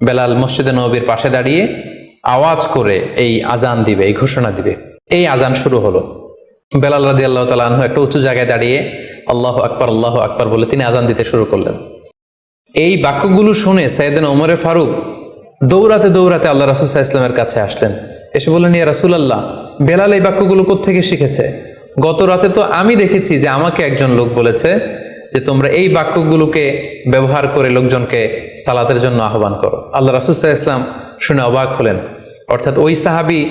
বেলাল মসজিদে নববীর পাশে দাঁড়িয়ে আওয়াজ করে এই আজান দিবে, এই ঘোষণা দিবে। এই আজান শুরু হলো। বেলাল রাদিয়াল্লাহু তাআলা আনহু একটা উঁচু জায়গায় দাঁড়িয়ে আল্লাহু আকবার, আল্লাহু আকবার বলে তিনি আজান দিতে শুরু করলেন। এই বাক্যগুলো শুনে সাইয়েদনা ওমরে ফারুক দৌড়াতে দৌড়াতে আল্লাহ রাসূল সাল্লাল্লাহু আলাইহি ওয়াসাল্লামের কাছে আসলেন। এসে বললেন, ইয়া রাসূলুল্লাহ, বেলাল এই বাক্যগুলো কোত্থেকে শিখেছে? গত রাতে তো আমি দেখেছি যে আমাকে একজন লোক বলেছে যে তোমরা এই বাক্যগুলোকে ব্যবহার করে লোকজনকে সালাতের জন্য আহ্বান করো। আল্লাহ রাসূল সাল্লাল্লাহু আলাইহি ওয়াসাল্লাম শুনে অবাক হলেন। অর্থাৎ ওই সাহাবী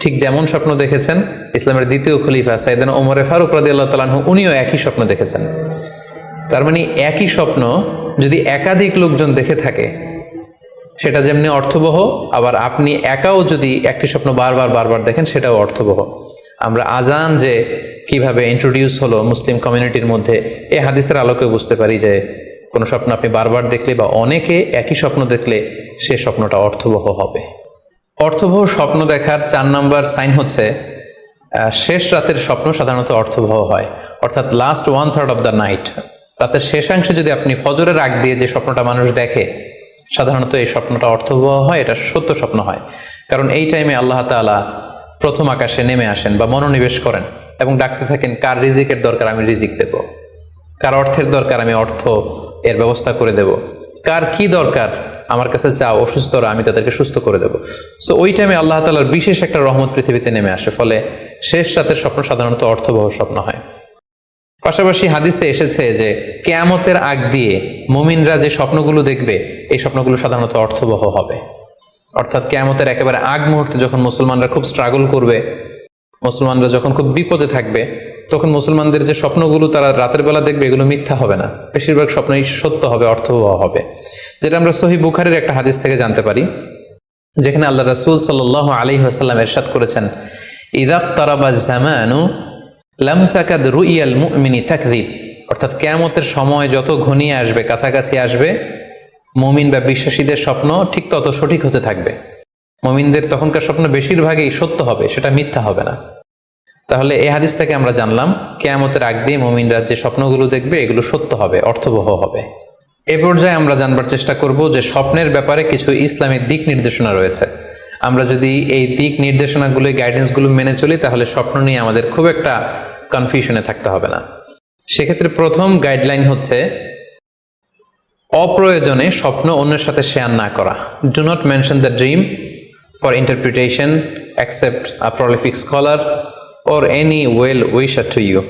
ঠিক যেমন স্বপ্ন দেখেছেন, ইসলামের দ্বিতীয় খলিফা সাইয়েদনা ওমর ফারুক রাদিয়াল্লাহু তাআলা আনহু উনিও একই স্বপ্ন দেখেছেন। তার মানে একই স্বপ্ন যদি একাধিক লোকজন দেখে থাকে, সেটা যেমনি অর্থবহ, আবার আপনি একাও যদি একটি স্বপ্ন বারবার বারবার দেখেন, সেটাও অর্থবহ। আমরা আজান যে কিভাবে ইন্ট্রোডিউস হলো মুসলিম কমিউনিটির মধ্যে, এই হাদিসের আলোকে বুঝতে পারি যে কোনো স্বপ্ন আপনি বারবার দেখলে বা অনেকে একই স্বপ্ন দেখলে সে স্বপ্নটা অর্থবহ হবে। অর্থবহ স্বপ্ন দেখার 4 নম্বর সাইন হচ্ছে শেষ রাতের স্বপ্ন সাধারণত অর্থবহ হয়, অর্থাৎ লাস্ট 1/3 অফ দ্য নাইট, রাতের শেষাংশে যদি আপনি ফজরের আগ দিয়ে যে স্বপ্নটা মানুষ দেখে, সাধারণত এই স্বপ্নটা অর্থবহ হয়, এটা সত্য স্বপ্ন হয়। কারণ এই টাইমে আল্লাহ তাআলা প্রথম আকাশে নেমে আসেন বা মনোনিবেশ করেন এবং ডাকতে থাকেন, কার রিজিকের দরকার আমি রিজিক দেব, কার অর্থের দরকার আমি অর্থ এর ব্যবস্থা করে দেব, কার কি দরকার আমার কাছে চাও, অসুস্থরা আমি তাদেরকে সুস্থ করে দেব। সো ওই টাইমে আল্লাহ তাআলার বিশেষ একটা রহমত পৃথিবীতে নেমে আসে, ফলে শেষ রাতের স্বপ্ন সাধারণত অর্থবহ স্বপ্ন হয়। পাশাপাশি হাদিসে এসেছে যে কিয়ামতের আগ দিয়ে মুমিনরা যে স্বপ্নগুলো দেখবে, এই স্বপ্নগুলো সাধারণত অর্থবহ হবে। অর্থাৎ কিয়ামতের একেবারে আগ মুহূর্তে যখন মুসলমানরা খুব স্ট্রাগল করবে, মুসলমানরা যখন খুব বিপদে থাকবে, তখন মুসলমানদের যে স্বপ্নগুলো তারা রাতের বেলা দেখবে, এগুলো মিথ্যা হবে না, বেশিরভাগ স্বপ্নই সত্য হবে, অর্থবহ হবে। যেটা আমরা সহিহ বুখারীর একটা হাদিস থেকে জানতে পারি, যেখানে আল্লাহ রাসূল সাল্লাল্লাহু আলাইহি ওয়াসাল্লাম ইরশাদ করেছেন, ইযা ইকতারাবা যামানু লাম তাকাদ রুইয়াল মুমিনি তাকযিব, অর্থাৎ কিয়ামতের সময় যত ঘনিয়ে আসবে, কাছাকাছি আসবে, মুমিন বা বিশ্বাসীদের স্বপ্ন ঠিক তত সঠিক হতে থাকবে। মুমিনদের তখনকার স্বপ্ন বেশিরভাগই সত্য হবে, সেটা মিথ্যা হবে না। তাহলে এই হাদিস থেকে আমরা জানলাম কিয়ামতের আগ দিয়ে মুমিনরা যে স্বপ্নগুলো দেখবে, এগুলো সত্য হবে, অর্থবহ হবে। এ পর্যায়ে আমরা জানবার চেষ্টা করব যে স্বপ্নের ব্যাপারে কিছু ইসলামিক দিক নির্দেশনা রয়েছে। আমরা যদি এই দিক নির্দেশনাগুলো, গাইডেন্সগুলো মেনে চলি, তাহলে স্বপ্ন নিয়ে আমাদের খুব একটা কনফিউশনে থাকতে হবে না। সেক্ষেত্রে প্রথম গাইডলাইন হচ্ছে অপ্রয়োজনে স্বপ্ন অন্যের সাথে শেয়ার না করা। Do not mention the dream for interpretation except a prolific scholar or any well wisher to you.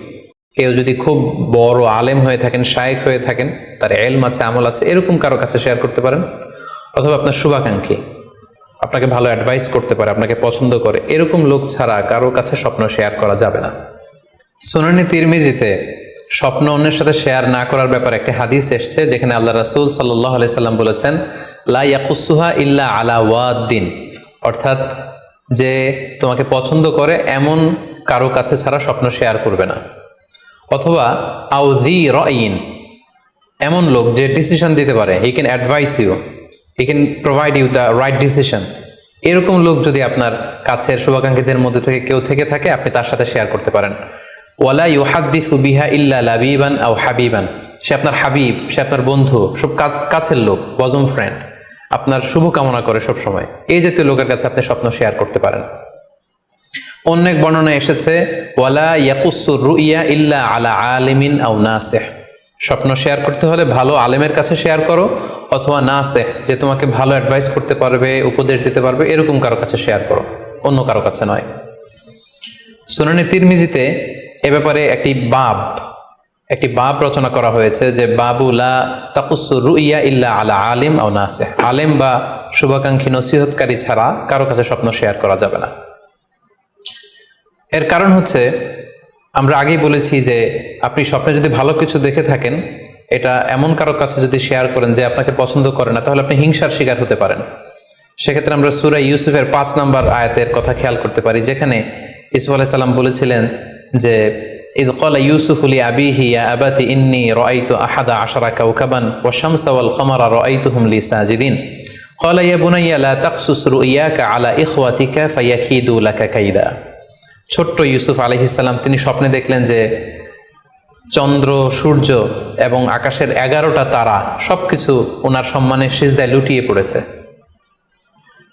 কেউ যদি খুব বড় আলেম হয়ে থাকেন, শায়েখ হয়ে থাকেন, তার এলম আছে, আমল আছে, এরকম কারো কাছে শেয়ার করতে পারেন। অথবা আপনার শুভাকাঙ্ক্ষী আপনাকে ভালো অ্যাডভাইস করতে পারে, আপনাকে পছন্দ করে, এরকম লোক ছাড়া কারো কাছে স্বপ্ন শেয়ার করা যাবে না। সুনানে তিরমিজিতে স্বপ্ন অন্যের সাথে শেয়ার না করার ব্যাপারে একটি হাদিস এসছে, যেখানে আল্লাহ রাসূল সাল্লাল্লাহু আলাইহি সাল্লাম বলেছেন, লা ইয়াকুসুহা ইল্লা আলা ওয়াদ্দিন, অর্থাৎ যে তোমাকে পছন্দ করে এমন কারো কাছে ছাড়া স্বপ্ন শেয়ার করবে না। অথবা আউজি রাইন, এমন লোক যে ডিসিশন দিতে পারে, he can advise you, he can provide you the right decision, এরকম লোক যদি আপনার কাছের শুভাকাঙ্ক্ষীদের মধ্যে থেকে কেউ থেকে থাকে, আপনি তার সাথে শেয়ার করতে পারেন। ওয়ালা ইউহাদ্দিসু বিহা ইল্লা লাবিবান আও হাবিবান, সে আপনার হাবিব, সে আপনার বন্ধু, সব কাছের লোক, বজম ফ্রেন্ড, আপনার শুভ কামনা করে সব সময়, এই জাতীয় লোকের কাছে আপনি স্বপ্ন শেয়ার করতে পারেন। অনেক বর্ণনায় এসেছে ওয়ালা ইয়াকুসুর রুইয়া ইল্লা আলা আলিমিন আও নাসিহ, স্বপ্ন শেয়ার করতে হলে ভালো আলেমের কাছে শেয়ার করো, অথবা নাসিহ, যে তোমাকে ভালো অ্যাডভাইস করতে পারবে, উপদেশ দিতে পারবে, এরকম কারো কাছে শেয়ার করো, অন্য কারো কাছে নয়। সুনানে তিরমিজিতে এ ব্যাপারে একটি বাব রচনা করা হয়েছে, যে বাবু লা তাকুসুর রুইয়া ইল্লা আলা আলিম আও নাসিহ, আলেম বা শুভাকাঙ্ক্ষী নসিহতকারী ছাড়া কারো কাছে স্বপ্ন শেয়ার করা যাবে না। এর কারণ হচ্ছে, আমরা আগেই বলেছি যে আপনি স্বপ্নে যদি ভালো কিছু দেখে থাকেন, এটা এমন কারো কাছে যদি শেয়ার করেন যে আপনাকে পছন্দ করে না, তাহলে আপনি হিংসার শিকার হতে পারেন। সেক্ষেত্রে আমরা সূরা ইউসুফের 5 নম্বর আয়াতের কথা খেয়াল করতে পারি, যেখানে ইউসুফ আলাইহিস সালাম বলেছিলেন যে ইয ক্বালা ইউসুফু লি আবিহি ইয়া আবাতি ইন্নী রাআইতু আহাদা আশারা কাওকাবান ওয়া শামসা ওয়াল কমারা রাআইতুহুম লি সাজিদিন ক্বালা ইয়া বুনাইয়া লা তাকসুস রুইয়াকা আলা ইখওয়াতিকা ফায়াকিদু লাকা কাইদা। ছোট্ট ইউসুফ আলাইহিস সালাম তিনি স্বপ্নে দেখলেন যে চন্দ্র, সূর্য এবং আকাশের 11টা তারা সবকিছু ওনার সম্মানের সিজদায় লুটিয়ে পড়েছে।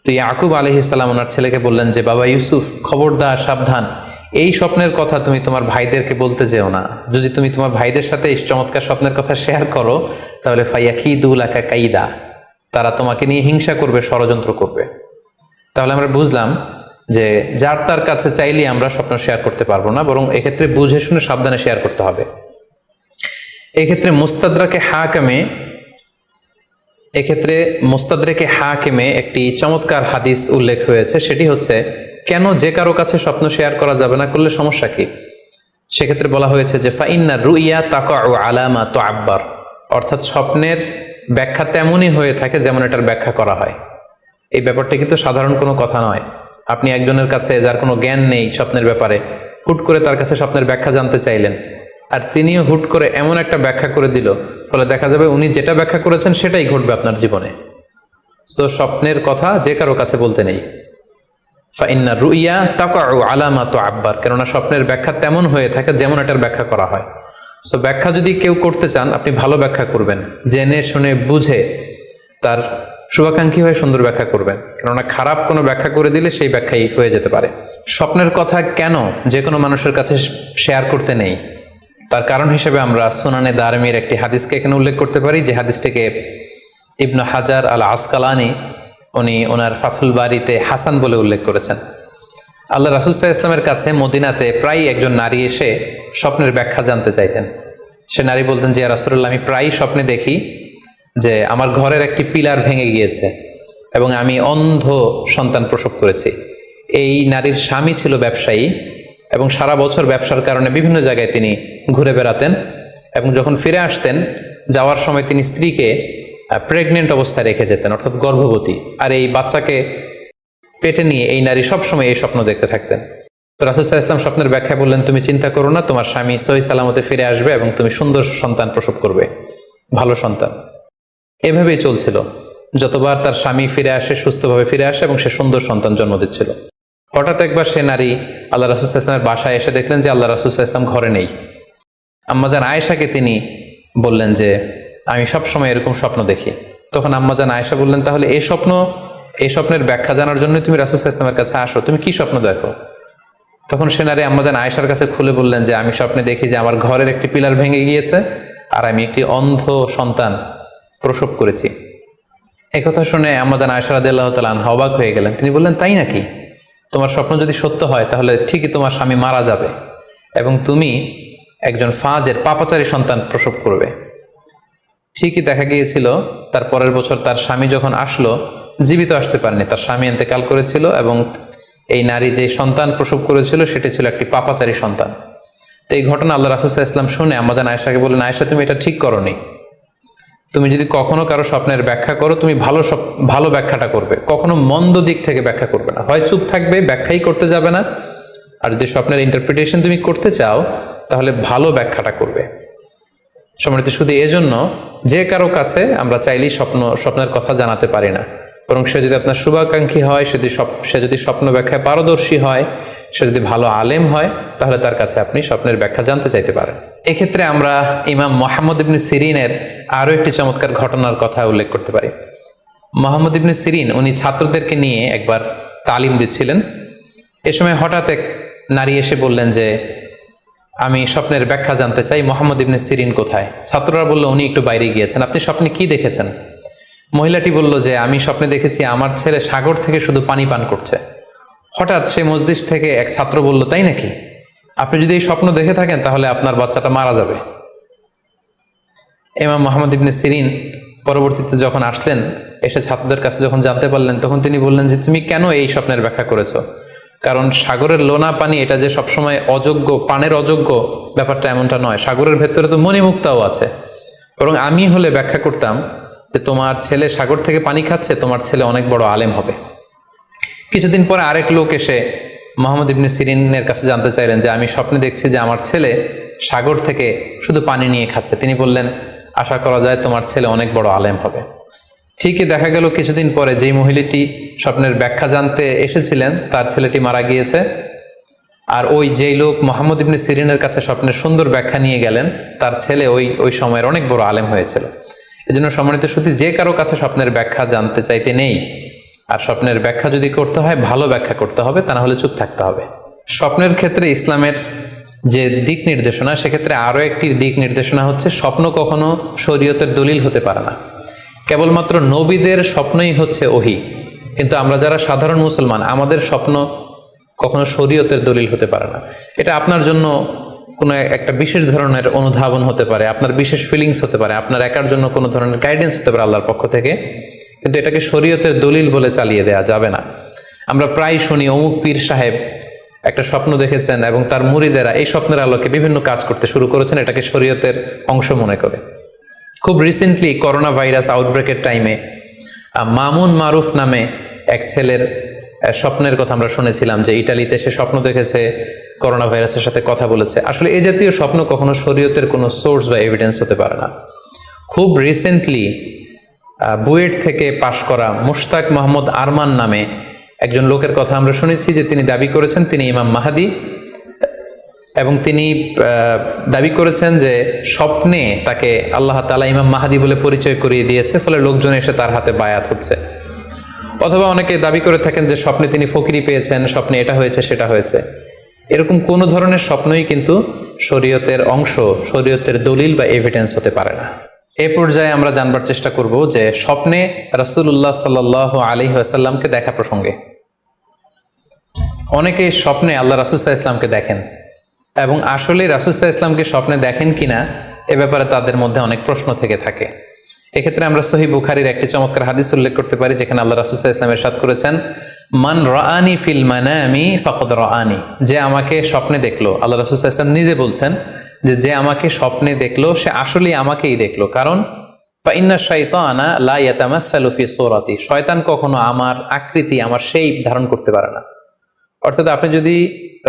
তো ইয়াকুব আলাইহিস সালাম ওনার ছেলেকে বললেন যে বাবা ইউসুফ, খবরদার, সাবধান, এই স্বপ্নের কথা তুমি তোমার ভাইদেরকে বলতে যেও না। যদি তুমি তোমার ভাইদের সাথে এই চমৎকার স্বপ্নের কথা শেয়ার করো, তাহলে ফায়াকিদু লাকা কাইদা, তারা তোমাকে নিয়ে হিংসা করবে, ষড়যন্ত্র করবে। তাহলে আমরা বুঝলাম যে যার তার কাছে চাইলে আমরা স্বপ্ন শেয়ার করতে পারবো না, বরং এক্ষেত্রে বুঝে শুনে সাবধানে শেয়ার করতে হবে। এক্ষেত্রে মুস্তাদরাকে হাকিমে একটি চমৎকার হাদিস উল্লেখ হয়েছে, সেটি হচ্ছে কেন যে কারো কাছে স্বপ্ন শেয়ার করা যাবে না, করলে সমস্যা কি। সেক্ষেত্রে বলা হয়েছে যে ফাইন্না রুইয়া তাকাউ আলা মা তুআব্বার, অর্থাৎ স্বপ্নের ব্যাখ্যা তেমনই হয়ে থাকে যেমন এটার ব্যাখ্যা করা হয়। এই ব্যাপারটা কিন্তু সাধারণ কোনো কথা নয়। আপনি একজনের কাছে যার কোনো জ্ঞান নেই স্বপ্নের ব্যাপারে, হুট করে তার কাছে স্বপ্নের ব্যাখ্যা জানতে চাইলেন, আর তিনিও হুট করে এমন একটা ব্যাখ্যা করে দিল, ফলে দেখা যাবে উনি যেটা ব্যাখ্যা করেছেন সেটাই ঘটবে আপনার জীবনে। সো স্বপ্নের কথা যে কারো কাছে বলতে নেই। ফাইন্না রুইয়া তাকাউ আলা মা তুআব্বার, কেননা স্বপ্নের ব্যাখ্যা তেমন হয়ে থাকে যেমন এটার ব্যাখ্যা করা হয়। সো ব্যাখ্যা যদি কেউ করতে চান, আপনি ভালো ব্যাখ্যা করবেন, জেনে শুনে বুঝে তার শুভাকাঙ্ক্ষী হয়ে সুন্দর ব্যাখ্যা করবেন, কেননা খারাপ কোনো ব্যাখ্যা করে দিলে সেই ব্যাখ্যাই হয়ে যেতে পারে। স্বপ্নের কথা কেন যে কোনো মানুষের কাছে শেয়ার করতে নেই, তার কারণ হিসেবে আমরা সুনানে দারমির একটি হাদিসকে এখানে উল্লেখ করতে পারি, যে হাদিসটিকে ইবনে হাজার আল আসকালানি উনি ওনার ফাথুল বারিতে হাসান বলে উল্লেখ করেছেন। আল্লাহ রাসূল সাল্লাল্লাহু আলাইহি ওয়াসাল্লামের কাছে মদিনাতে প্রায় একজন নারী এসে স্বপ্নের ব্যাখ্যা জানতে চাইতেন। সে নারী বলতেন যে ইয়া রাসূলুল্লাহ, আমি প্রায় স্বপ্নে দেখি যে আমার ঘরের একটি পিলার ভেঙে গিয়েছে এবং আমি অন্ধ সন্তান প্রসব করেছি। এই নারীর স্বামী ছিল ব্যবসায়ী এবং সারা বছর ব্যবসার কারণে বিভিন্ন জায়গায় তিনি ঘুরে বেড়াতেন, এবং যখন ফিরে আসতেন যাওয়ার সময় তিনি স্ত্রীকে প্রেগনেন্ট অবস্থায় রেখে যেতেন, অর্থাৎ গর্ভবতী, আর এই বাচ্চাকে পেটে নিয়ে এই নারী সবসময় এই স্বপ্ন দেখতে থাকতেন। তো রাসূল সাল্লাল্লাহু আলাইহি ওয়াসাল্লাম স্বপ্নের ব্যাখ্যা বললেন, তুমি চিন্তা করো না, তোমার স্বামী সহি সালামতে ফিরে আসবে এবং তুমি সুন্দর সন্তান প্রসব করবে, ভালো সন্তান। এভাবেই চলছিল, যতবার তার স্বামী ফিরে আসে, সুস্থভাবে ফিরে আসে এবং সে সুন্দর সন্তান জন্ম দিচ্ছিল। হঠাৎ একবার সে নারী আল্লাহ রাসূল সাল্লাল্লাহু আলাইহি ওয়াসাল্লামের বাসায় এসে দেখলেন যে আল্লাহ রাসূল সাল্লাল্লাহু আলাইহি ওয়াসাল্লাম ঘরে নেই। আম্মাজান আয়েশাকে তিনি বললেন যে আমি সবসময় এরকম স্বপ্ন দেখি। তখন আম্মাজান আয়েশা বললেন, তাহলে এই স্বপ্নের ব্যাখ্যা জানার জন্য তুমি রাসূল সাল্লাল্লাহু আলাইহি ওয়াসাল্লামের কাছে আসো, তুমি কি স্বপ্ন দেখো? তখন সে নারী আম্মাজান আয়েশার কাছে খুলে বললেন যে আমি স্বপ্নে দেখি যে আমার ঘরের একটি পিলার ভেঙে গিয়েছে আর আমি একটি অন্ধ সন্তান প্রসব করেছি। একথা শুনে আম্মাজান আয়েশা রাদিয়াল্লাহু তাআলা আনহা অবাক হয়ে গেলেন। তিনি বললেন, তাই নাকি? তোমার স্বপ্ন যদি সত্য হয় তাহলে ঠিকই তোমার স্বামী মারা যাবে এবং তুমি একজন ফাজের পাপাচারী সন্তান প্রসব করবে। ঠিকই দেখা গিয়েছিল তার পরের বছর তার স্বামী যখন আসলো, জীবিত আসতে পারেনি, তার স্বামী ইন্তেকাল করেছিল এবং এই নারী যে সন্তান প্রসব করেছিল সেটি ছিল একটি পাপাচারী সন্তান। তো এই ঘটনা আল্লাহ রাসূল সাল্লাল্লাহু আলাইহি ওয়াসাল্লাম শুনে আম্মাজান আয়েশাকে বললেন, আয়েশা তুমি এটা ঠিক করোনি, তুমি যদি কখনো কারো স্বপ্নের ব্যাখ্যা করো তুমি ভালো ব্যাখ্যাটা করবে, কখনো মন্দ দিক থেকে ব্যাখ্যা করবে না, হয় চুপ থাকবে, ব্যাখ্যাই করতে যাবে না, আর যদি স্বপ্নের ইন্টারপ্রিটেশন তুমি করতে চাও তাহলে ভালো ব্যাখ্যাটা করবে। সম্মানিত শুধু এজন্য যে কারো কাছে আমরা চাইলেই স্বপ্নের কথা জানাতে পারি না, বরং সে যদি আপনার শুভাকাঙ্ক্ষী হয়, সে যদি স্বপ্ন ব্যাখ্যায় পারদর্শী হয়, সে যদি ভালো আলেম হয়, তাহলে তার কাছে আপনি স্বপ্নের ব্যাখ্যা জানতে চাইতে পারেন। এক্ষেত্রে আমরা ইমাম মুহাম্মদ ইবনে সিরিনের আরও একটি চমৎকার ঘটনার কথা উল্লেখ করতে পারি। মুহাম্মদ ইবনে সিরিন উনি ছাত্রদেরকে নিয়ে একবার তালিম দিচ্ছিলেন। এ সময় হঠাৎ এক নারী এসে বললেন যে আমি স্বপ্নের ব্যাখ্যা জানতে চাই, মুহাম্মদ ইবনে সিরিন কোথায়? ছাত্ররা বলল উনি একটু বাইরে গিয়েছেন। আপনি স্বপ্নে কি দেখেছেন? মহিলাটি বলল যে আমি স্বপ্নে দেখেছি আমার ছেলে সাগর থেকে শুধু পানি পান করছে। হঠাৎ সেই মজলিস থেকে এক ছাত্র বলল, তাই নাকি? আপনি যদি এই স্বপ্ন দেখে থাকেন তাহলে আপনার বাচ্চাটা মারা যাবে। ইমাম মুহাম্মদ ইবনে সিরিন পরবর্তীতে যখন আসলেন, এসে ছাত্রদের কাছে যখন জানতে পারলেন, তখন তিনি বললেন যে তুমি কেন এই স্বপ্নের ব্যাখ্যা করেছো? কারণ সাগরের লোনা পানি এটা যে সবসময় অযোগ্য, পানের অযোগ্য ব্যাপারটা এমনটা নয়, সাগরের ভেতরে তো মণিমুক্তাও আছে। বরং আমি হলে ব্যাখ্যা করতাম যে তোমার ছেলে সাগর থেকে পানি খাচ্ছে, তোমার ছেলে অনেক বড় আলেম হবে। কিছুদিন পরে আরেক লোক এসে মুহাম্মদ ইবনে সিরিনের কাছে জানতে চাইলেন যে আমি স্বপ্নে দেখছি যে আমার ছেলে সাগর থেকে শুধু পানি নিয়ে খাচ্ছে। তিনি বললেন আশা করা যায় তোমার ছেলে অনেক বড় আলেম হবে। ঠিকই দেখা গেল কিছুদিন পরে যেই মহিলাটি স্বপ্নের ব্যাখ্যা জানতে এসেছিলেন তার ছেলেটি মারা গিয়েছে, আর ওই যেই লোক মুহাম্মদ ইবনে সিরিনের কাছে স্বপ্নের সুন্দর ব্যাখ্যা নিয়ে গেলেন তার ছেলে ওই সময়ের অনেক বড় আলেম হয়েছিল। এজন্য সম্মানিত শুধু যে কারো কাছে স্বপ্নের ব্যাখ্যা জানতে চাইতে নেই, আর স্বপ্নের ব্যাখ্যা যদি করতে হয় ভালো ব্যাখ্যা করতে হবে, তা না হলে চুপ থাকতে হবে। স্বপ্নের ক্ষেত্রে ইসলামের যে দিক নির্দেশনা, সেক্ষেত্রে আরও একটি দিক নির্দেশনা হচ্ছে স্বপ্ন কখনো শরীয়তের দলিল হতে পারে না। কেবলমাত্র নবীদের স্বপ্নই হচ্ছে ওহী, কিন্তু আমরা যারা সাধারণ মুসলমান আমাদের স্বপ্ন কখনো শরীয়তের দলিল হতে পারে না। এটা আপনার জন্য কোনো একটা বিশেষ ধরনের অনুধাবন হতে পারে, আপনার বিশেষ ফিলিংস হতে পারে, আপনার একার জন্য কোনো ধরনের গাইডেন্স হতে পারে আল্লাহর পক্ষ থেকে, কিন্তু এটাকে শরীয়তের দলিল বলে চালিয়ে দেওয়া যাবে না। আমরা প্রায় শুনি অমুক পীর সাহেব একটা স্বপ্ন দেখেছেন এবং তার মুরিদেরা এই স্বপ্নের আলোকে বিভিন্ন কাজ করতে শুরু করেছেন, এটাকে শরীয়তের অংশ মনে করে। খুব রিসেন্টলি করোনা ভাইরাস আউটব্রেকের টাইমে মামুন মারুফ নামে এক ছেলের স্বপ্নের কথা আমরা শুনেছিলাম যে ইটালিতে সে স্বপ্ন দেখেছে করোনা ভাইরাসের সাথে কথা বলেছে। আসলে এই জাতীয় স্বপ্ন কখনো শরীয়তের কোনো সোর্স বা এভিডেন্স হতে পারে না। খুব রিসেন্টলি বুয়েট থেকে পাশ করা মুশতাক মোহাম্মদ আরমান নামে একজন লোকের কথা আমরা শুনেছি যে তিনি দাবি করেছেন তিনি ইমাম মাহাদি, এবং তিনি দাবি করেছেন যে স্বপ্নে তাকে আল্লাহ তাআলা ইমাম মাহাদি বলে পরিচয় করিয়ে দিয়েছে, ফলে লোকজন এসে তার হাতে বায়াত হচ্ছে। অথবা অনেকে দাবি করে থাকেন যে স্বপ্নে তিনি ফকিরি পেয়েছেন, স্বপ্নে এটা হয়েছে সেটা হয়েছে। এরকম কোনো ধরনের স্বপ্নই কিন্তু শরীয়তের অংশ, শরীয়তের দলিল বা এভিডেন্স হতে পারে না। এ পর্যায়ে আমরা জানবার চেষ্টা করব যে স্বপ্নে রাসূলুল্লাহ সাল্লাল্লাহু আলাইহি ওয়াসাল্লামকে দেখা প্রসঙ্গে অনেকে স্বপ্নে আল্লাহ রাসূল সাল্লাল্লাহু আলাইহি ওয়াসাল্লামকে দেখেন, এবং আসলে রাসূল সাল্লাল্লাহু আলাইহি ওয়াসাল্লামকে স্বপ্নে দেখেন কিনা এ ব্যাপারে তাদের মধ্যে অনেক প্রশ্ন থেকে থাকে। এক্ষেত্রে আমরা সহিহ বুখারীর একটি চমৎকার হাদিস উল্লেখ করতে পারি, যেখানে আল্লাহ রাসূল সাল্লাল্লাহু আলাইহি ওয়াসাল্লাম ইরশাদ করেছেন, মান রাআনি ফিল মানামি ফাকাদ রাআনি, যে আমাকে স্বপ্নে দেখলো, আল্লাহ রাসূল সাল্লাল্লাহু আলাইহি ওয়াসাল্লাম নিজে বলছেন যে আমাকে স্বপ্নে দেখলো সে আসলেই আমাকেই দেখলো। কারণ ফাইন্না শাইতানা লা ইয়াতামাসসালু ফি সূরাতি, শয়তান কখনো আমার আকৃতি, আমার শেপ ধারণ করতে পারে না। অর্থাৎ আপনি যদি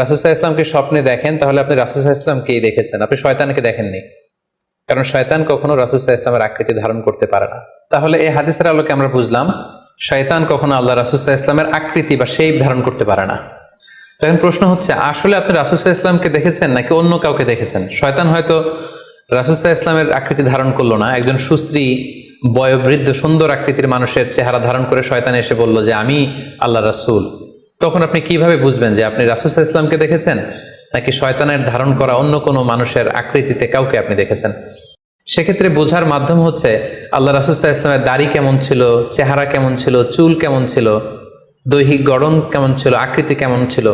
রাসূল সাল্লাল্লাহু আলাইহি ওয়াসাল্লামকে স্বপ্নে দেখেন তাহলে আপনি রাসূল সাল্লাল্লাহু আলাইহি ওয়াসাল্লামকেই দেখেছেন, আপনি শয়তানকে দেখেননি। কারণ শয়তান কখনো রাসূল সাল্লাল্লাহু আলাইহি ওয়াসাল্লামের আকৃতি ধারণ করতে পারে না। তাহলে এই হাদিসের আলোকে আমরা বুঝলাম শয়তান কখনো আল্লাহ রাসূল সাল্লাল্লাহু আলাইহি ওয়াসাল্লামের আকৃতি বা শেপ ধারণ করতে পারে না। তখন প্রশ্ন হচ্ছে আসলে আপনি রাসূল সাল্লাল্লাহু আলাইহি ওয়াসাল্লামকে দেখেছেন নাকি অন্য কাউকে দেখেছেন? শয়তান হয়তো রাসূল সাল্লাল্লাহু আলাইহি ওয়াসাল্লামের আকৃতি ধারণ করলো না, একজন সুশ্রী বয়োবৃদ্ধ সুন্দর আকৃতির মানুষের চেহারা ধারণ করে শয়তান এসে বলল যে আমি আল্লাহ রাসূল। তখন আপনি কিভাবে বুঝবেন যে আপনি রাসূল সাল্লাল্লাহু আলাইহি ওয়াসাল্লামকে দেখেছেন নাকি শয়তানের ধারণ করা অন্য কোনো মানুষের আকৃতিতে কাউকে আপনি দেখেছেন? সেক্ষেত্রে বোঝার মাধ্যম হচ্ছে আল্লাহ রাসূল সাল্লাল্লাহু আলাইহি ওয়াসাল্লামের দাড়ি কেমন ছিল, চেহারা কেমন ছিল, চুল কেমন ছিল, দৈহিক গড়ন কেমন ছিল, আকৃতি কেমন ছিল,